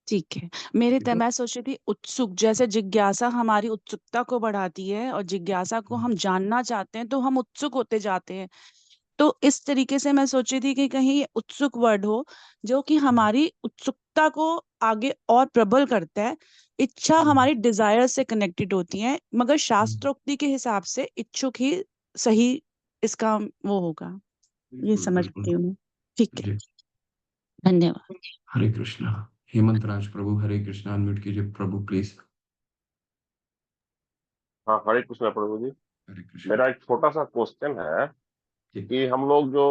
ठीक है। मेरे ठीक तय है। मैं सोच रही थी उत्सुक, जैसे जिज्ञासा हमारी उत्सुकता को बढ़ाती है, और जिज्ञासा को हम जानना चाहते हैं तो हम उत्सुक होते जाते हैं। तो इस तरीके से मैं सोच रही थी कि कहीं ये उत्सुक वर्ड हो, जो कि हमारी उत्सुकता को आगे और प्रबल करता है। इच्छा हम्म, हमारी डिजायर से कनेक्टेड होती है, मगर हम्म, शास्त्रोक्ति के हिसाब से इच्छुक ही सही इसका वो होगा। ये बिल्कुल समझ बिल्कुल। पाती हूँ मैं। ठीक है, जी। धन्यवाद। हरे कृष्णा। हेमंत राज प्रभु, हरे कृष्णा, अनम्यूट कीजिए प्रभु प्लीज। हाँ, हरे कृष्णा प्रभु जी। हरे कृष्णा। मेरा एक छोटा सा क्वेश्चन है जी। कि हम लोग जो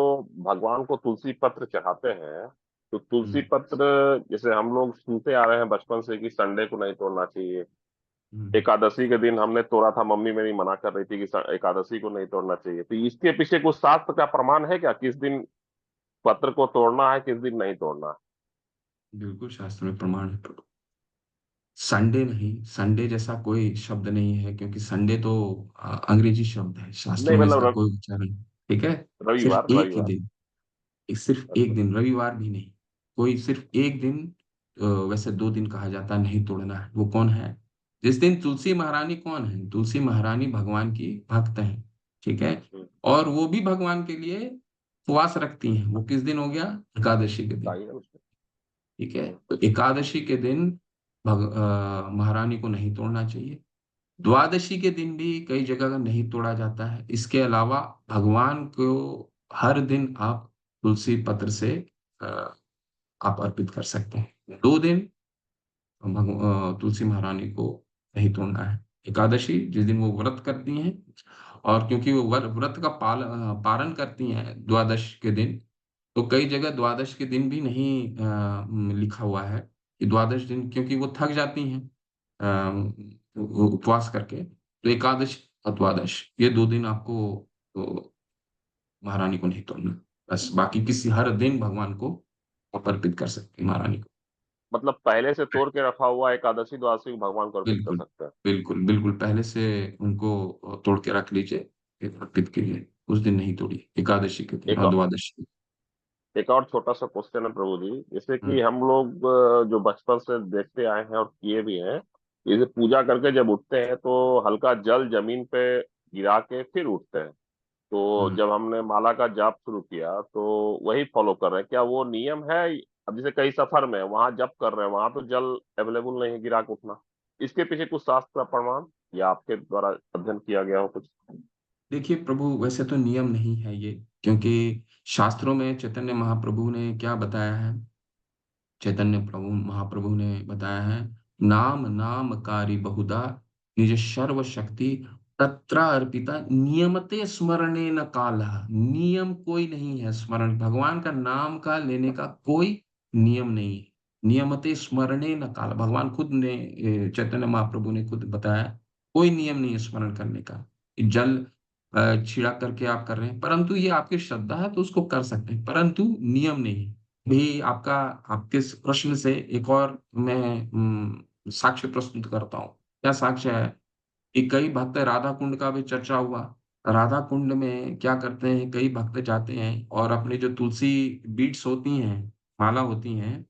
भगवान को तुलसी पत्र चढ़ाते हैं, तो तुलसी हम्म पत्र जैसे हम लोग सुनते आ रहे हैं बचपन से कि संडे को नहीं तोड़ना चाहिए। हम्म एकादशी के दिन हमने तोड़ा था, मम्मी मेरी मना कर रही थी कि एकादशी को नहीं तोड़ना चाहिए। तो इसके पीछे कुछ शास्त्र का प्रमाण है क्या, किस दिन पत्र को तोड़ना है, किस दिन नहीं तोड़ना है? बिल्कुल, शास्त्र में प्रमाण है प्रभु। संडे नहीं, संडे जैसा कोई शब्द नहीं है, क्योंकि संडे तो अंग्रेजी शब्द है, शास्त्रों नहीं में मतलब इसका कोई उच्चारण नहीं। ठीक है। रविवार सिर्फ एक ही रविवार। दिन, सिर्फ एक अच्छा। दिन, रविवार भी नहीं, कोई सिर्फ एक दिन। वैसे 2 दिन कहा जाता है नहीं तोड़ना है। वो कौन है? जिस दिन तुलसी महारानी, कौन है तुलसी महारानी? भगवान की भक्त हैं, ठीक है। हम्म, और वो भी भगवान के लिए उपवास रखती हैं। वो किस दिन हो गया? एकादशी के दिन, बताइए उसमें। ठीक है। तो एकादशी के दिन महारानी को नहीं तोड़ना चाहिए। द्वादशी के दिन भी कई जगह नहीं तोड़ा जाता है। इसके अलावा भगवान को हर दिन आप तुलसी पत्र से अ, आप अर्पित कर सकते हैं। 2 दिन तुलसी महारानी को नहीं तोड़ना है। एकादशी जिस दिन वो व्रत करती हैं, और क्योंकि वो व्रत का पारण करती हैं द्वादश के दिन, तो कई जगह द्वादश के दिन भी नहीं लिखा हुआ है कि द्वादश दिन, क्योंकि वो थक जाती हैं उपवास करके। तो एकादश और द्वादश, ये 2 दिन आपको तो महारानी को नहीं तोड़ना। बस बाकी किसी हर दिन भगवान को आप अर्पित कर सकते हैं महारानी को। मतलब पहले से तोड़ के रखा हुआ एकादशी द्वादशी को भगवान को अर्पित कर बिल्कुल सकते हैं? बिल्कुल बिल्कुल, पहले से उनको तोड़ के रख लीजिए, फिर अर्पित कीजिए। उस दिन नहीं तोड़िए, एकादशी के दिन एक और द्वादशी। एक और छोटा सा क्वेश्चन है प्रभु जी, जैसे कि हम्म हम लोग जो बचपन से देखते आए हैं और किए भी हैं, जैसे पूजा करके जब उठते हैं तो हल्का जल जमीन पे गिरा के फिर उठते हैं। तो हम्म। जब हमने माला का जाप शुरू किया तो वही फॉलो कर रहे हैं, क्या वो नियम है? अब जैसे कई सफर में वहां जप कर रहे हैं, वहां तो जल अवेलेबल नहीं है गिरा के उठना। इसके पीछे कुछ शास्त्र का प्रमाण या आपके द्वारा अध्ययन किया गया हो कुछ? देखिए प्रभु, वैसे तो नियम नहीं है ये, क्योंकि शास्त्रों में चैतन्य महाप्रभु ने क्या बताया है चैतन्य प्रभु महाप्रभु ने बताया है, नाम नामकारी बहुधा निज सर्व शक्ति तत्र अर्पिता नियमते स्मरणे न कालः। नियम कोई नहीं है स्मरण, भगवान का नाम का लेने का कोई नियम नहीं है। नियमते स्मरणे न काल, भगवान खुद ने चैतन्य महाप्रभु ने खुद बताया, कोई नियम नहीं है स्मरण करने का। जल छिड़क करके आप कर रहे हैं, परंतु ये आपकी श्रद्धा है तो उसको कर सकते हैं, परंतु नियम नहीं है। भी आपका आपके इस प्रश्न से एक और मैं साक्ष्य प्रस्तुत करता हूँ। क्या साक्ष्य है कि कई भक्त राधा कुंड का भी चर्चा हुआ। राधा कुंड में क्या करते हैं, कई भक्त जाते हैं और अपनी जो तुलसी बीड्स होती हैं, माला होती हैं,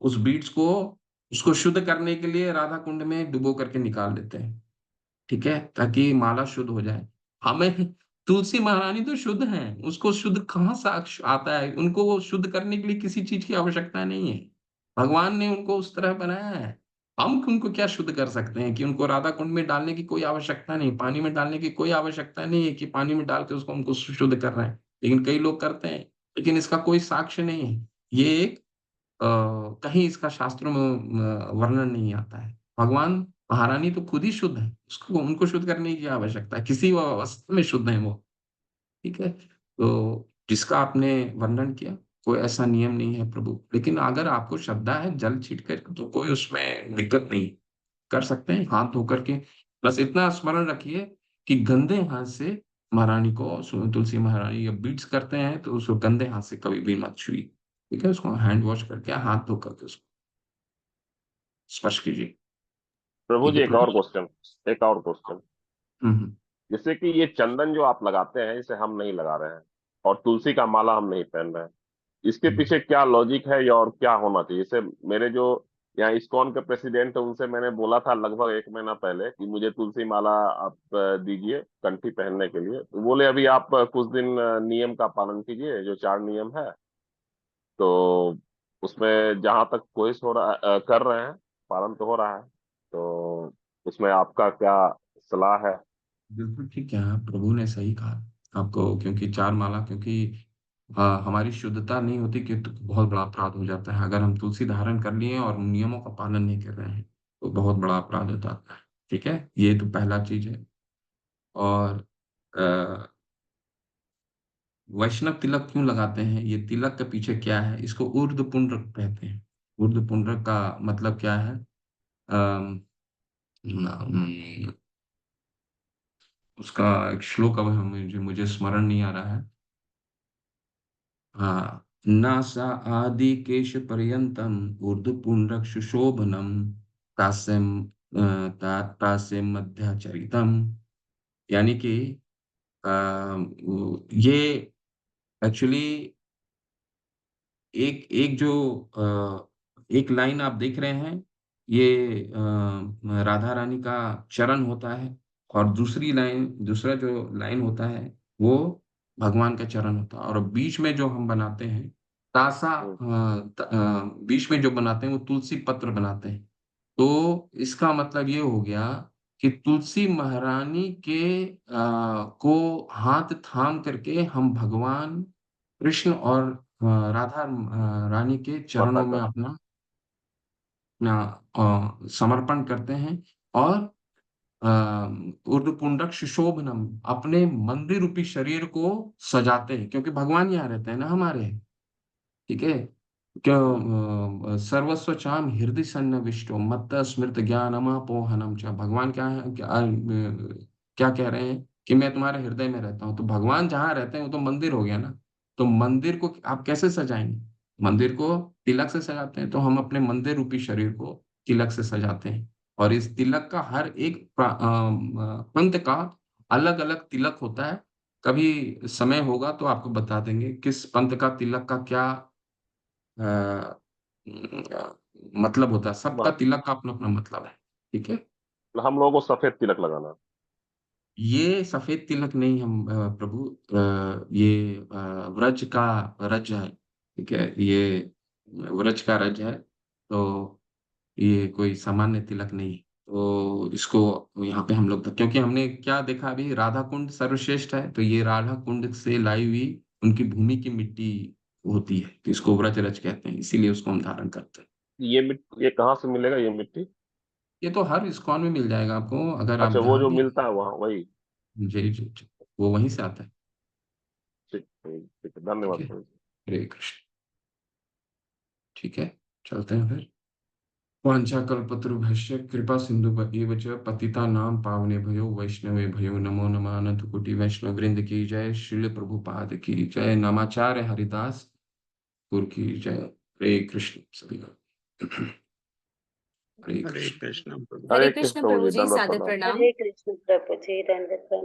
उस बीड्स को उसको शुद्ध करने के लिए राधा कुंड में डुबो करके निकाल देते हैं, ठीक है, ताकि माला शुद्ध हो जाए। हमें तुलसी महारानी तो शुद्ध हैं, उसको शुद्ध कहाँ साक्ष्य आता है? उनको वो शुद्ध करने के लिए किसी चीज की आवश्यकता नहीं है, भगवान ने उनको उस तरह बनाया है। हम उनको क्या शुद्ध कर सकते हैं कि उनको राधा कुंड में डालने की कोई आवश्यकता नहीं, पानी में डालने की कोई आवश्यकता नहीं है कि पानी में डाल के उसको हमको शुद्ध कर रहे हैं, लेकिन कई लोग करते हैं, लेकिन इसका कोई साक्ष्य नहीं है। ये एक कहीं इसका शास्त्रों में वर्णन नहीं आता है। भगवान महारानी तो खुद ही शुद्ध है, उसको उनको शुद्ध करने की आवश्यकता है, किसी अवस्था में शुद्ध है वो, ठीक है। तो जिसका आपने वर्णन किया, कोई ऐसा नियम नहीं है प्रभु, लेकिन अगर आपको श्रद्धा है जल छीट कर तो कोई उसमें दिक्कत नहीं, कर सकते हैं हाथ धो करके। बस इतना स्मरण रखिए कि गंदे हाथ से महारानी को, तुलसी महारानी या बीट्स करते हैं तो उसको गंदे हाथ से कभी भी मत छुइए, ठीक है। उसको हैंड वॉश करके, हाथ धो करके उसको स्पर्श कीजिए, प्रभु ठीक जी है एक प्रभु। और क्वेश्चन, एक और क्वेश्चन। हम्म। जैसे कि ये चंदन जो आप लगाते हैं इसे हम नहीं लगा रहे हैं, और तुलसी का माला हम नहीं पहन रहे हैं, इसके हम्म। पीछे क्या लॉजिक है या और क्या होना चाहिए? जैसे मेरे जो यहाँ इस्कॉन के प्रेसिडेंट है उनसे मैंने बोला था लगभग 1 महीना पहले कि मुझे तुलसी माला आप दीजिए कंठी पहनने के लिए, तो बोले अभी आप कुछ दिन नियम का पालन कीजिए, जो 4 नियम है, तो उसमें जहां तक कोशिश हो रहा कर रहे हैं, पालन तो हो रहा है, तो उसमें आपका क्या सलाह है? बिल्कुल ठीक है, प्रभु ने सही कहा आपको, क्योंकि चार माला, क्योंकि हमारी शुद्धता नहीं होती कि तो बहुत बड़ा अपराध हो जाता है। अगर हम तुलसी धारण कर लिए और उन नियमों का पालन नहीं कर रहे हैं तो बहुत बड़ा अपराध होता है, ठीक है। ये तो पहला चीज है। और अ, वैष्णव तिलक क्यों लगाते हैं, ये तिलक के पीछे क्या है, इसको ऊर्ध्व पुंड्रक कहते हैं। ऊर्ध्व पुंड्रक का मतलब क्या है? अम, उसका एक श्लोक अब मुझे स्मरण नहीं आ रहा है। हाँ, नासा आदि केश पर्यंतम ऊर्ध्वपुंड्रक सुशोभनम तास्यम तास्यम मध्याचरितम। यानी कि अ, ये एक्चुअली एक एक जो एक लाइन आप देख रहे हैं, ये राधा रानी का चरण होता है, और दूसरा जो लाइन होता है वो भगवान का चरण होता है, और बीच में जो हम बनाते हैं तासा, हम्म, बीच में जो बनाते हैं वो तुलसी पत्र बनाते हैं। तो इसका मतलब ये हो गया कि तुलसी महारानी के को हाथ थाम करके हम भगवान कृष्ण और राधा रानी के माता चरणों में का। अपना समर्पण करते हैं। और ऊर्ध्वपुंड्रक सुशोभनम, अपने मंदिर रूपी शरीर को सजाते हैं, क्योंकि भगवान यहाँ रहते हैं ना हमारे, ठीक है। हम्म, क्यों सर्वस्व चाम हृदय सन्निविष्टो मत्त स्मृत ज्ञानमापोहनम च। भगवान क्या है, क्या कह रहे हैं कि मैं तुम्हारे हृदय में रहता हूँ। तो भगवान जहाँ रहते हैं वो तो मंदिर हो गया ना। तो मंदिर को आप कैसे सजाएंगे? मंदिर को तिलक से सजाते हैं, तो हम अपने मंदिर रूपी शरीर को तिलक से सजाते हैं। और इस तिलक का हर एक पंथ का अलग अलग तिलक होता है। कभी समय होगा तो आपको बता देंगे किस पंथ का तिलक का क्या अ, मतलब होता है। सबका महत्व। तिलक का अपना अपना मतलब है, ठीक है। हम लोगों को सफेद तिलक लगाना है। ये सफेद तिलक नहीं, हम प्रभु ये व्रज का रज है, ठीक है। ये व्रज का रज है, तो ये कोई सामान्य तिलक नहीं। तो इसको यहाँ पे हम लोग, क्योंकि हमने क्या देखा अभी, राधा कुंड सर्वश्रेष्ठ है, तो ये राधा कुंड से लाई हुई उनकी भूमि की मिट्टी होती है, तो इसको व्रज रज कहते हैं, इसीलिए उसको हम धारण करते हैं। ये मिट्टी ये कहाँ से मिलेगा ये मिट्टी? ये तो हर इस्कॉन में मिल जाएगा आपको, अगर आप अच्छा, वो जहाँ जो भी। मिलता है वहाँ वही। जी जी जी, वो वहीं से आता है। ठीक ठीक ठीक है, ठीक धन्यवाद है, प्रभु जी। हरे कृष्ण। ठीक है, चलते हैं फिर। वाञ्छाकल्पतरुभ्यश्च कृपा सिन्धुभ्येव च पतितानां पावनेभ्यो वैष्णवेभ्यो नमो नमः। अनंत कोटि वैष्णव वृंद की जय, श्रील प्रभुपाद की जय, नमाचार्य हरिदास पुर की जय। हरे कृष्ण सभी को। हरे हरे कृष्ण। कृष्ण प्रभु। हरे हरे कृष्ण कृष्ण प्रभु प्रभु जी, जी, दंडवत सादर प्रणाम। प्रणाम। हरे कृष्ण प्रभु जी, दंडवत प्रणाम।